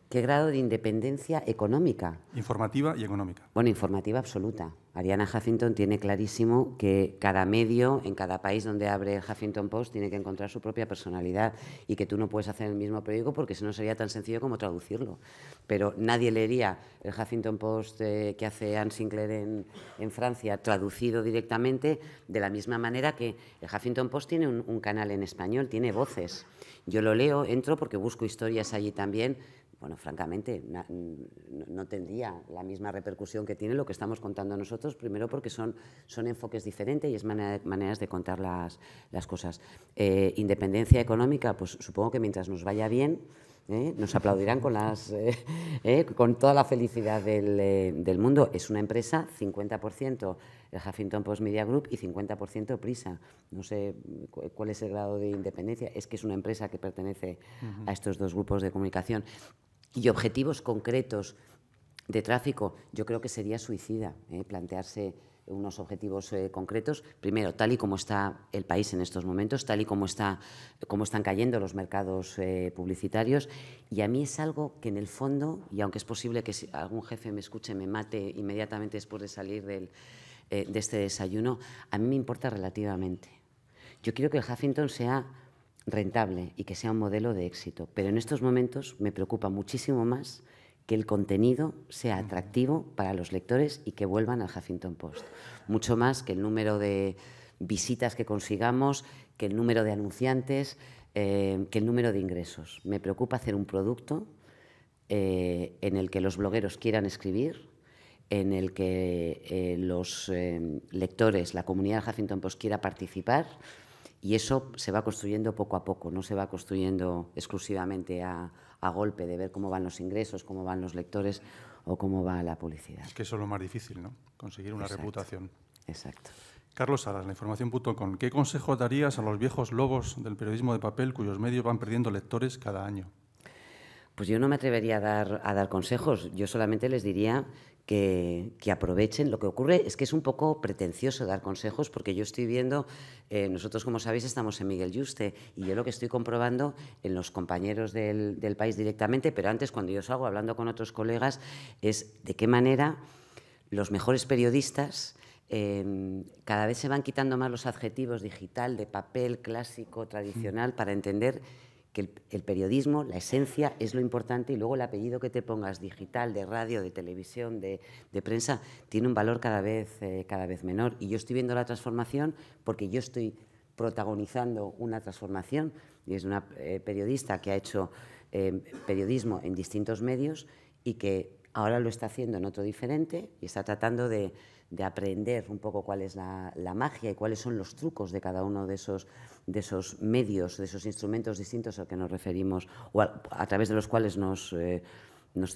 ¿Qué grado de independencia económica? Informativa y económica. Bueno, informativa absoluta. Arianna Huffington tiene clarísimo que cada medio, en cada país donde abre el Huffington Post, tiene que encontrar su propia personalidad y que tú no puedes hacer el mismo periódico porque si no sería tan sencillo como traducirlo. Pero nadie leería el Huffington Post que hace Anne Sinclair en Francia, traducido directamente, de la misma manera que el Huffington Post tiene un canal en español, tiene voces. Yo lo leo, entro porque busco historias allí también. Bueno, francamente, no tendría la misma repercusión que tiene lo que estamos contando nosotros, primero porque son enfoques diferentes y es maneras de contar las cosas. Independencia económica, pues supongo que mientras nos vaya bien, nos aplaudirán con toda la felicidad del mundo. Es una empresa, 50% el Huffington Post Media Group y 50% Prisa. No sé cuál es el grado de independencia, es que es una empresa que pertenece a estos dos grupos de comunicación. Y objetivos concretos de tráfico, yo creo que sería suicida plantearse unos objetivos concretos. Primero, tal y como está el país en estos momentos, tal y como están cayendo los mercados publicitarios. Y a mí es algo que en el fondo, y aunque es posible que si algún jefe me escuche, me mate inmediatamente después de salir de este desayuno, a mí me importa relativamente. Yo quiero que el Huffington sea rentable y que sea un modelo de éxito, pero en estos momentos me preocupa muchísimo más que el contenido sea atractivo para los lectores y que vuelvan al Huffington Post. Mucho más que el número de visitas que consigamos, que el número de anunciantes, que el número de ingresos. Me preocupa hacer un producto en el que los blogueros quieran escribir, en el que los lectores, la comunidad de Huffington Post quiera participar, y eso se va construyendo poco a poco, no se va construyendo exclusivamente a golpe de ver cómo van los ingresos, cómo van los lectores o cómo va la publicidad. Es que eso es lo más difícil, ¿no? Conseguir una reputación. Exacto. Carlos Salas, lainformación.com. ¿Qué consejo darías a los viejos lobos del periodismo de papel cuyos medios van perdiendo lectores cada año? Pues yo no me atrevería a dar consejos, yo solamente les diría que aprovechen. Lo que ocurre es que es un poco pretencioso dar consejos, porque yo estoy viendo, nosotros como sabéis estamos en Miguel Yuste, y yo lo que estoy comprobando en los compañeros del país directamente, pero antes cuando yo salgo hablando con otros colegas, es de qué manera los mejores periodistas cada vez se van quitando más los adjetivos digital, de papel, clásico, tradicional, para entender que el periodismo, la esencia, es lo importante, y luego el apellido que te pongas, digital, de radio, de televisión, de prensa, tiene un valor cada vez menor. Y yo estoy viendo la transformación porque yo estoy protagonizando una transformación, y es una periodista que ha hecho periodismo en distintos medios y que ahora lo está haciendo en otro diferente y está tratando de aprender un poco cuál es la magia y cuáles son los trucos de cada uno de esos medios, de esos instrumentos distintos a los que nos referimos, o a través de los cuales nos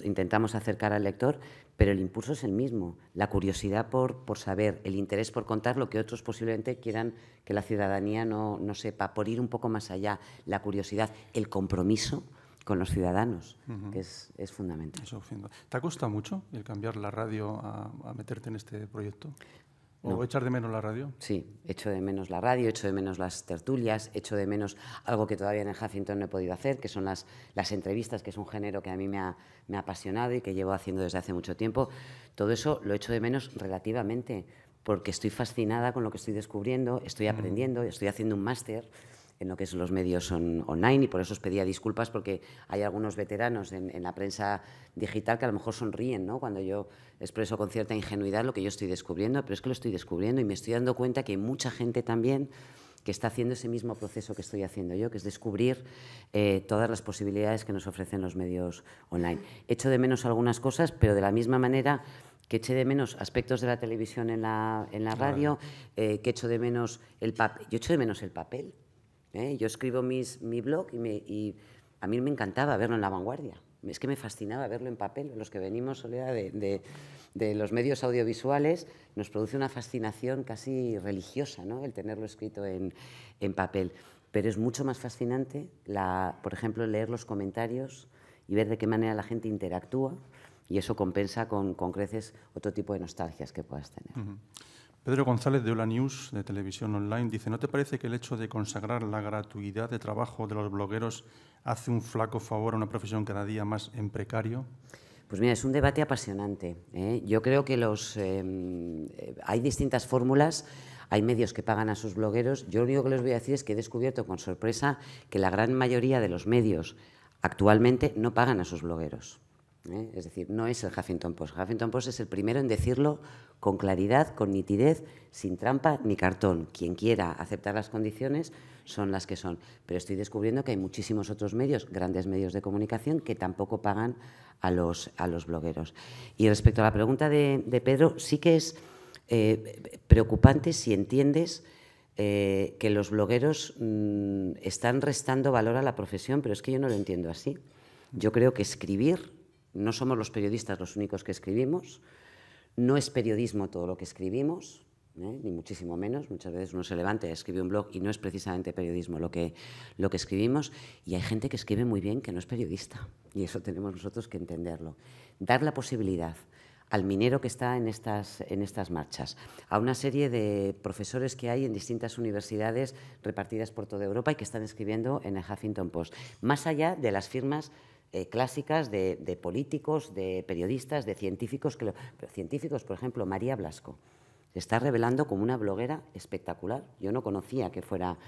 intentamos acercar al lector, pero el impulso es el mismo, la curiosidad por saber, el interés por contar lo que otros posiblemente quieran que la ciudadanía no sepa, por ir un poco más allá, la curiosidad, el compromiso con los ciudadanos, que es fundamental. Eso, ¿te ha costado mucho el cambiar la radio a meterte en este proyecto? ¿O No. echar de menos la radio? Sí, echo de menos la radio, echo de menos las tertulias, echo de menos algo que todavía en el Huffington no he podido hacer, que son las entrevistas, que es un género que a mí me ha apasionado y que llevo haciendo desde hace mucho tiempo. Todo eso lo echo de menos relativamente, porque estoy fascinada con lo que estoy descubriendo, estoy aprendiendo, estoy haciendo un máster en lo que son los medios online, y por eso os pedía disculpas, porque hay algunos veteranos en la prensa digital que a lo mejor sonríen, ¿no?, cuando yo expreso con cierta ingenuidad lo que yo estoy descubriendo, pero es que lo estoy descubriendo y me estoy dando cuenta que hay mucha gente también que está haciendo ese mismo proceso que estoy haciendo yo, que es descubrir todas las posibilidades que nos ofrecen los medios online. Echo de menos algunas cosas, pero de la misma manera que eché de menos aspectos de la televisión en la radio, que echo de menos el papel. Yo echo de menos el papel. Yo escribo mi blog y a mí me encantaba verlo en La Vanguardia. Es que me fascinaba verlo en papel. Los que venimos, Soledad, de los medios audiovisuales, nos produce una fascinación casi religiosa, ¿no?, el tenerlo escrito en papel. Pero es mucho más fascinante, por ejemplo, leer los comentarios y ver de qué manera la gente interactúa, y eso compensa con creces otro tipo de nostalgias que puedas tener. Pedro González, de Hola News, de Televisión Online, dice: ¿no te parece que el hecho de consagrar la gratuidad de trabajo de los blogueros hace un flaco favor a una profesión cada día más en precario? Pues mira, es un debate apasionante, ¿eh? Yo creo que hay distintas fórmulas, hay medios que pagan a sus blogueros. Yo lo único que les voy a decir es que he descubierto con sorpresa que la gran mayoría de los medios actualmente no pagan a sus blogueros. Es decir, no es el Huffington Post. El Huffington Post es el primero en decirlo con claridad, con nitidez, sin trampa ni cartón. Quien quiera aceptar las condiciones son las que son. Pero estoy descubriendo que hay muchísimos otros medios, grandes medios de comunicación, que tampoco pagan a los blogueros. Y respecto a la pregunta de Pedro, sí que es preocupante si entiendes que los blogueros están restando valor a la profesión, pero es que yo no lo entiendo así. Yo creo que escribir, no somos los periodistas los únicos que escribimos, no es periodismo todo lo que escribimos, ni muchísimo menos. Muchas veces uno se levanta y escribe un blog y no es precisamente periodismo lo que escribimos, y hay gente que escribe muy bien que no es periodista, y eso tenemos nosotros que entenderlo. Dar la posibilidad al minero que está en estas marchas, a una serie de profesores que hay en distintas universidades repartidas por toda Europa y que están escribiendo en el Huffington Post, más allá de las firmas clásicas de políticos, de periodistas, de científicos, pero científicos, por ejemplo, María Blasco, se está revelando como una bloguera espectacular. Yo no conocía que fuera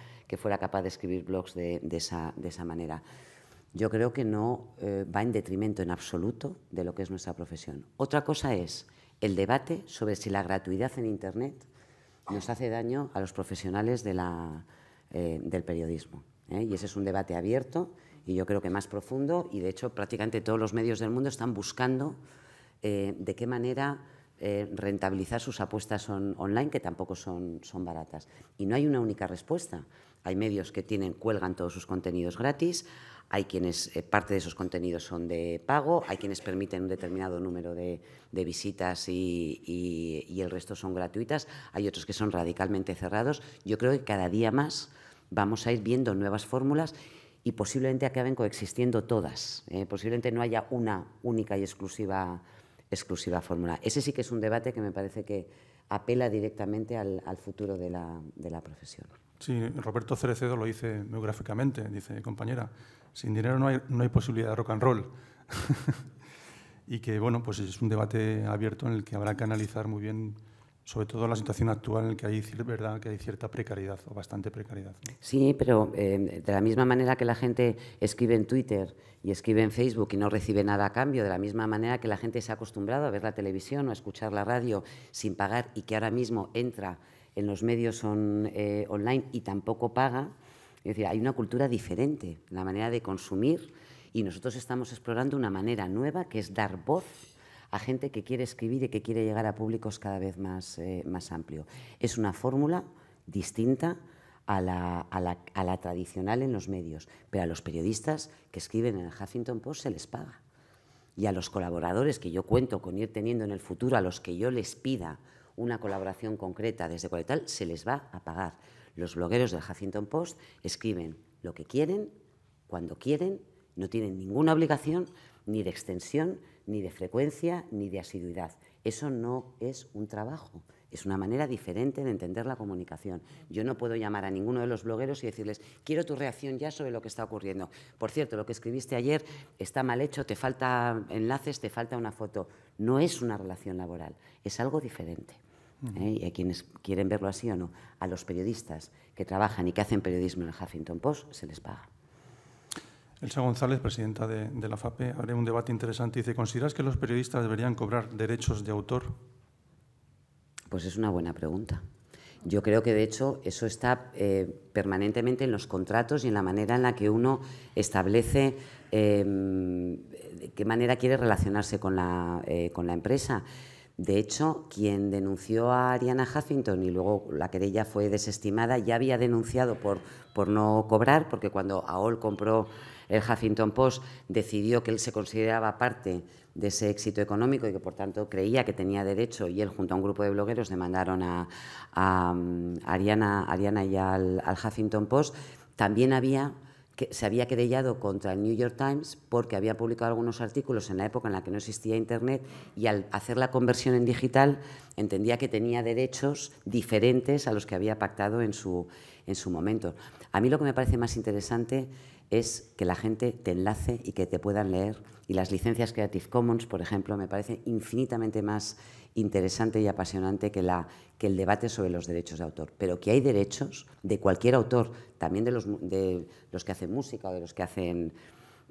capaz de escribir blogs de esa manera. Yo creo que no va en detrimento en absoluto de lo que es nuestra profesión. Otra cosa es el debate sobre si la gratuidad en Internet nos hace daño a los profesionales del periodismo, y ese es un debate abierto, y yo creo que más profundo, y de hecho prácticamente todos los medios del mundo están buscando de qué manera rentabilizar sus apuestas online, que tampoco son baratas. Y no hay una única respuesta. Hay medios que cuelgan todos sus contenidos gratis, hay quienes parte de esos contenidos son de pago, hay quienes permiten un determinado número de visitas y el resto son gratuitas, hay otros que son radicalmente cerrados. Yo creo que cada día más vamos a ir viendo nuevas fórmulas, y posiblemente acaben coexistiendo todas. Posiblemente no haya una única y exclusiva fórmula. Ese sí que es un debate que me parece que apela directamente al futuro de la profesión. Sí, Roberto Cerecedo lo dice muy gráficamente, dice, compañera, sin dinero no hay posibilidad de rock and roll. Y que, bueno, pues es un debate abierto en el que habrá que analizar muy bien, sobre todo la situación actual en la que hay, verdad, que hay cierta precariedad o bastante precariedad, ¿no? Sí, pero de la misma manera que la gente escribe en Twitter y escribe en Facebook y no recibe nada a cambio, de la misma manera que la gente se ha acostumbrado a ver la televisión o a escuchar la radio sin pagar y que ahora mismo entra en los medios online y tampoco paga, es decir, hay una cultura diferente, la manera de consumir, y nosotros estamos explorando una manera nueva que es dar voz a gente que quiere escribir y que quiere llegar a públicos cada vez más amplio. Es una fórmula distinta a la tradicional en los medios, pero a los periodistas que escriben en el Huffington Post se les paga. Y a los colaboradores que yo cuento con ir teniendo en el futuro, a los que yo les pida una colaboración concreta desde Coletal, se les va a pagar. Los blogueros del Huffington Post escriben lo que quieren, cuando quieren, no tienen ninguna obligación ni de extensión, ni de frecuencia, ni de asiduidad. Eso no es un trabajo, es una manera diferente de entender la comunicación. Yo no puedo llamar a ninguno de los blogueros y decirles, quiero tu reacción ya sobre lo que está ocurriendo. Por cierto, lo que escribiste ayer está mal hecho, te falta enlaces, te falta una foto. No es una relación laboral, es algo diferente. Y a quienes quieren verlo así o no, a los periodistas que trabajan y que hacen periodismo en el Huffington Post se les paga. Elsa González, presidenta de la FAPE, abre un debate interesante. Dice, ¿consideras que los periodistas deberían cobrar derechos de autor? Pues es una buena pregunta. Yo creo que, de hecho, eso está permanentemente en los contratos y en la manera en la que uno establece de qué manera quiere relacionarse con la empresa. De hecho, quien denunció a Arianna Huffington y luego la querella fue desestimada, ya había denunciado por no cobrar, porque cuando AOL compró el Huffington Post decidió que él se consideraba parte de ese éxito económico y que, por tanto, creía que tenía derecho, y él, junto a un grupo de blogueros, demandaron a Arianna y al Huffington Post. También se había querellado contra el New York Times porque había publicado algunos artículos en la época en la que no existía Internet y al hacer la conversión en digital entendía que tenía derechos diferentes a los que había pactado en su momento. A mí lo que me parece más interesante es que la gente te enlace y que te puedan leer, y las licencias Creative Commons, por ejemplo, me parece infinitamente más interesante y apasionante que el debate sobre los derechos de autor. Pero que hay derechos de cualquier autor, también de los que hacen música o de los que hacen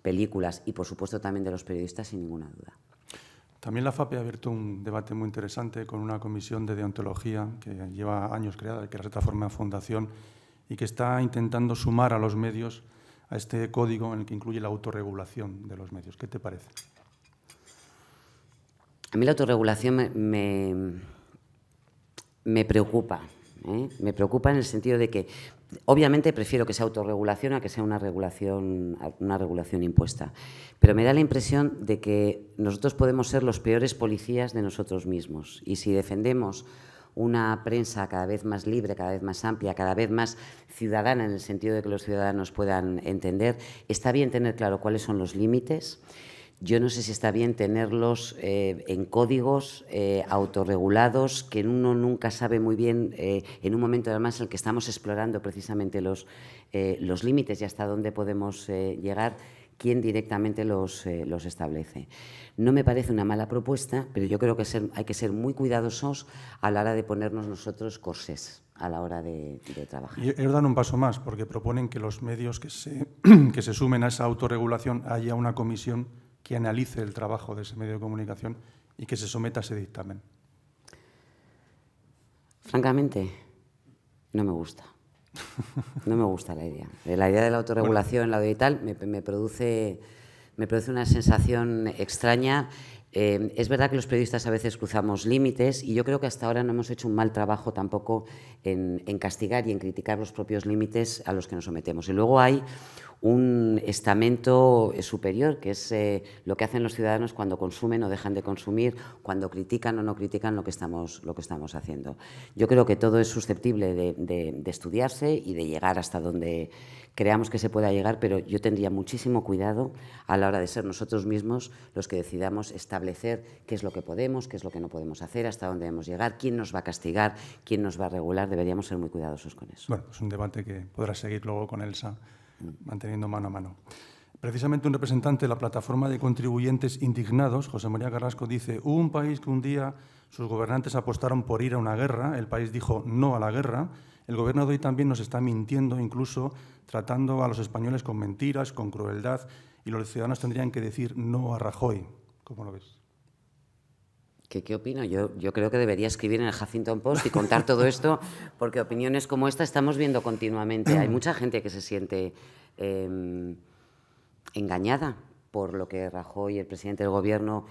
películas y, por supuesto, también de los periodistas, sin ninguna duda. También la FAPE ha abierto un debate muy interesante con una comisión de deontología que lleva años creada, que es esta forma de fundación y que está intentando sumar a los medios a este código en el que incluye la autorregulación de los medios. ¿Qué te parece? A mí la autorregulación me preocupa. Me preocupa en el sentido de que, obviamente, prefiero que sea autorregulación a que sea una regulación impuesta. Pero me da la impresión de que nosotros podemos ser los peores policías de nosotros mismos. Y si defendemos una prensa cada vez más libre, cada vez más amplia, cada vez más ciudadana, en el sentido de que los ciudadanos puedan entender, está bien tener claro cuáles son los límites. Yo no sé si está bien tenerlos en códigos autorregulados, que uno nunca sabe muy bien, en un momento además en el que estamos explorando precisamente los límites y hasta dónde podemos llegar, quién directamente los establece. No me parece una mala propuesta, pero yo creo que hay que ser muy cuidadosos a la hora de ponernos nosotros corsés a la hora de trabajar. Y ellos dan un paso más, porque proponen que los medios que se sumen a esa autorregulación haya una comisión que analice el trabajo de ese medio de comunicación y que se someta a ese dictamen. Francamente, no me gusta. No me gusta la idea. La idea de la autorregulación, la audiovisual, me produce una sensación extraña. Es verdad que los periodistas a veces cruzamos límites y yo creo que hasta ahora no hemos hecho un mal trabajo tampoco en castigar y en criticar los propios límites a los que nos sometemos. Y luego hay un estamento superior, que es lo que hacen los ciudadanos cuando consumen o dejan de consumir, cuando critican o no critican lo que estamos haciendo. Yo creo que todo es susceptible de estudiarse y de llegar hasta donde creamos que se pueda llegar, pero yo tendría muchísimo cuidado a la hora de ser nosotros mismos los que decidamos establecer qué es lo que podemos, qué es lo que no podemos hacer, hasta dónde debemos llegar, quién nos va a castigar, quién nos va a regular. Deberíamos ser muy cuidadosos con eso. Bueno, es un debate que podrás seguir luego con Elsa, manteniendo mano a mano. Precisamente un representante de la plataforma de contribuyentes indignados, José María Carrasco, dice: hubo un país que un día sus gobernantes apostaron por ir a una guerra, el país dijo no a la guerra, el gobierno de hoy también nos está mintiendo, incluso tratando a los españoles con mentiras, con crueldad, y los ciudadanos tendrían que decir no a Rajoy. ¿Cómo lo ves? ¿Qué opino? Yo creo que debería escribir en el Huffington Post y contar todo esto, porque opiniones como esta estamos viendo continuamente. Hay mucha gente que se siente engañada por lo que Rajoy, el presidente del Gobierno,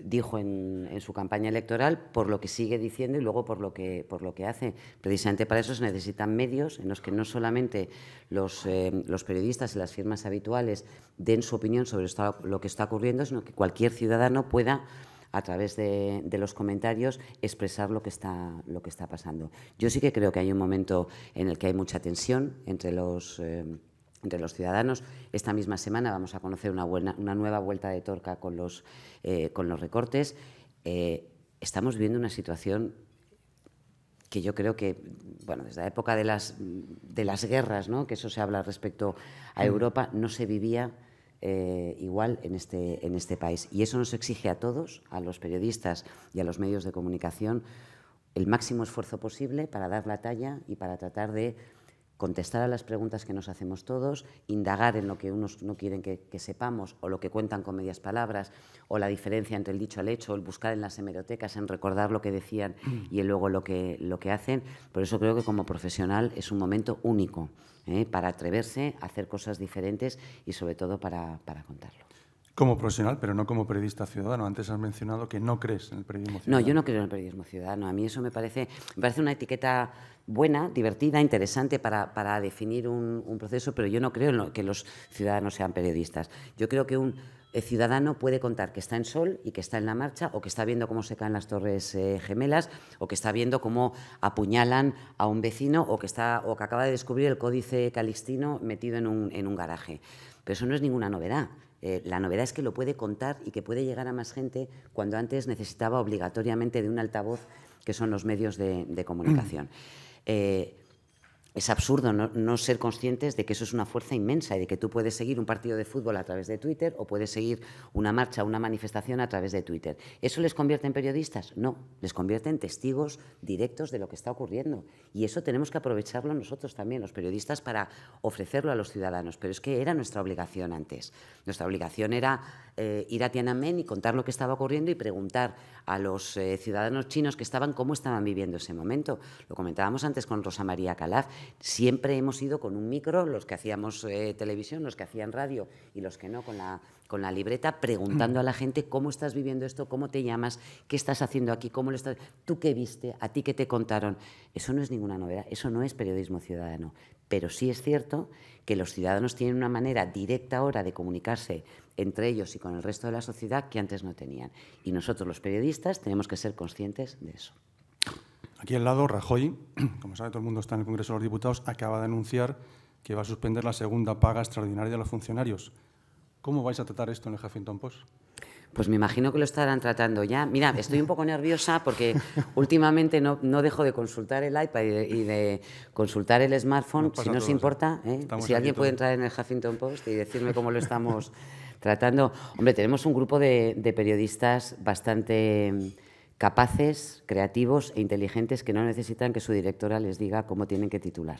dijo en su campaña electoral, por lo que sigue diciendo y luego por lo que hace. Precisamente para eso se necesitan medios en los que no solamente los periodistas y las firmas habituales den su opinión sobre lo que está ocurriendo, sino que cualquier ciudadano pueda, a través de los comentarios, expresar lo que está pasando. Yo sí que creo que hay un momento en el que hay mucha tensión entre los ciudadanos. Esta misma semana vamos a conocer una nueva vuelta de torca con los recortes. Estamos viviendo una situación que yo creo que, bueno, desde la época de las guerras, ¿no?, que eso se habla respecto a Europa, no se vivía igual en este país. Y eso nos exige a todos, a los periodistas y a los medios de comunicación, el máximo esfuerzo posible para dar la talla y para tratar de contestar a las preguntas que nos hacemos todos, indagar en lo que unos no quieren que sepamos, o lo que cuentan con medias palabras, o la diferencia entre el dicho al hecho, el buscar en las hemerotecas, en recordar lo que decían y luego lo que hacen. Por eso creo que como profesional es un momento único para atreverse a hacer cosas diferentes y sobre todo para contarlo. Como profesional, pero no como periodista ciudadano. Antes has mencionado que no crees en el periodismo ciudadano. No, yo no creo en el periodismo ciudadano. A mí eso me parece una etiqueta buena, divertida, interesante para definir un proceso, pero yo no creo en que los ciudadanos sean periodistas. Yo creo que un ciudadano puede contar que está en Sol y que está en la marcha, o que está viendo cómo se caen las Torres Gemelas, o que está viendo cómo apuñalan a un vecino, o que acaba de descubrir el Códice Calixtino metido en un garaje. Pero eso no es ninguna novedad. La novedad es que lo puede contar y que puede llegar a más gente cuando antes necesitaba obligatoriamente de un altavoz, que son los medios de comunicación. Es absurdo no ser conscientes de que eso es una fuerza inmensa y de que tú puedes seguir un partido de fútbol a través de Twitter o puedes seguir una marcha, una manifestación a través de Twitter. ¿Eso les convierte en periodistas? No, les convierte en testigos directos de lo que está ocurriendo. Y eso tenemos que aprovecharlo nosotros también, los periodistas, para ofrecerlo a los ciudadanos. Pero es que era nuestra obligación antes. Nuestra obligación era ir a Tiananmen y contar lo que estaba ocurriendo y preguntar a los ciudadanos chinos que cómo estaban viviendo ese momento. Lo comentábamos antes con Rosa María Calaf. Siempre hemos ido con un micro, los que hacíamos televisión, los que hacían radio y los que no, con la libreta, preguntando a la gente cómo estás viviendo esto, cómo te llamas, qué estás haciendo aquí, tú qué viste, a ti qué te contaron. Eso no es ninguna novedad, eso no es periodismo ciudadano. Pero sí es cierto que los ciudadanos tienen una manera directa ahora de comunicarse entre ellos y con el resto de la sociedad que antes no tenían. Y nosotros, los periodistas, tenemos que ser conscientes de eso. Aquí al lado, Rajoy, como sabe todo el mundo está en el Congreso de los Diputados, acaba de anunciar que va a suspender la segunda paga extraordinaria de los funcionarios. ¿Cómo vais a tratar esto en el Huffington Post? Pues me imagino que lo estarán tratando ya. Mira, estoy un poco nerviosa porque últimamente no dejo de consultar el iPad y de consultar el smartphone. Si no os importa, si alguien puede entrar en el Huffington Post y decirme cómo lo estamos tratando. Hombre, tenemos un grupo de periodistas bastante capaces, creativos e inteligentes que no necesitan que su directora les diga cómo tienen que titular,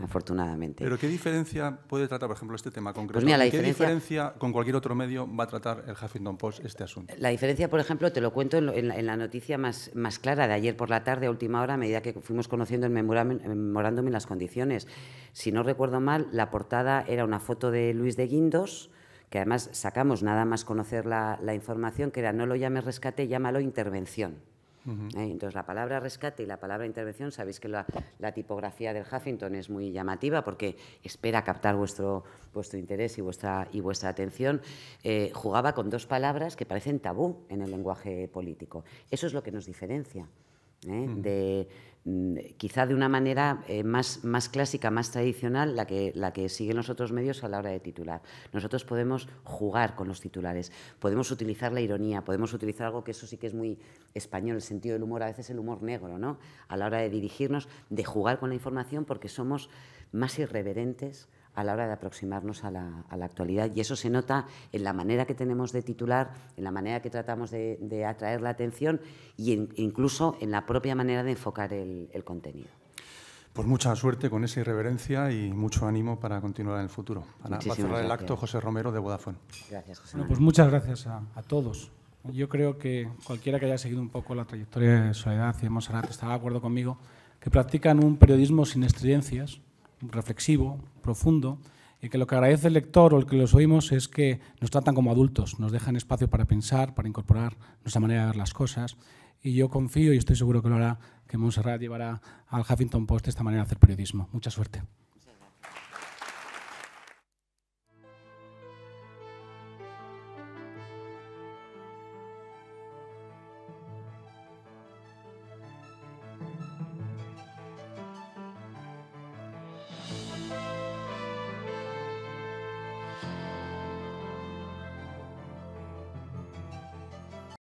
afortunadamente. ¿Pero qué diferencia puede tratar, por ejemplo, este tema concreto? Pues mira, ¿Qué diferencia con cualquier otro medio va a tratar el Huffington Post este asunto? La diferencia, por ejemplo, te lo cuento en la noticia más clara de ayer por la tarde, a última hora, a medida que fuimos conociendo el memorándum y las condiciones. Si no recuerdo mal, la portada era una foto de Luis de Guindos, que además sacamos nada más conocer la información, que era: no lo llames rescate, llámalo intervención. Entonces, la palabra rescate y la palabra intervención, sabéis que la tipografía del Huffington es muy llamativa porque espera captar vuestro interés y vuestra atención. Jugaba con dos palabras que parecen tabú en el lenguaje político. Eso es lo que nos diferencia. Quizá de una manera más clásica, más tradicional, la que siguen los otros medios a la hora de titular. Nosotros podemos jugar con los titulares, podemos utilizar la ironía, podemos utilizar algo que eso sí que es muy español, el sentido del humor, a veces el humor negro, ¿no? A la hora de dirigirnos, de jugar con la información, porque somos más irreverentes a la hora de aproximarnos a la actualidad, y eso se nota en la manera que tenemos de titular, en la manera que tratamos de atraer la atención e incluso en la propia manera de enfocar el contenido. Pues mucha suerte con esa irreverencia y mucho ánimo para continuar en el futuro. Va a cerrar el acto José Romero de Vodafone. Gracias, José. Bueno, pues muchas gracias a todos. Yo creo que cualquiera que haya seguido un poco la trayectoria de Soledad y de Montserrat estará de acuerdo conmigo que practican un periodismo sin estridencias, reflexivo, profundo, y que lo que agradece el lector o el que los oímos es que nos tratan como adultos, nos dejan espacio para pensar, para incorporar nuestra manera de ver las cosas, y yo confío y estoy seguro que lo hará, que Montserrat llevará al Huffington Post esta manera de hacer periodismo. Mucha suerte.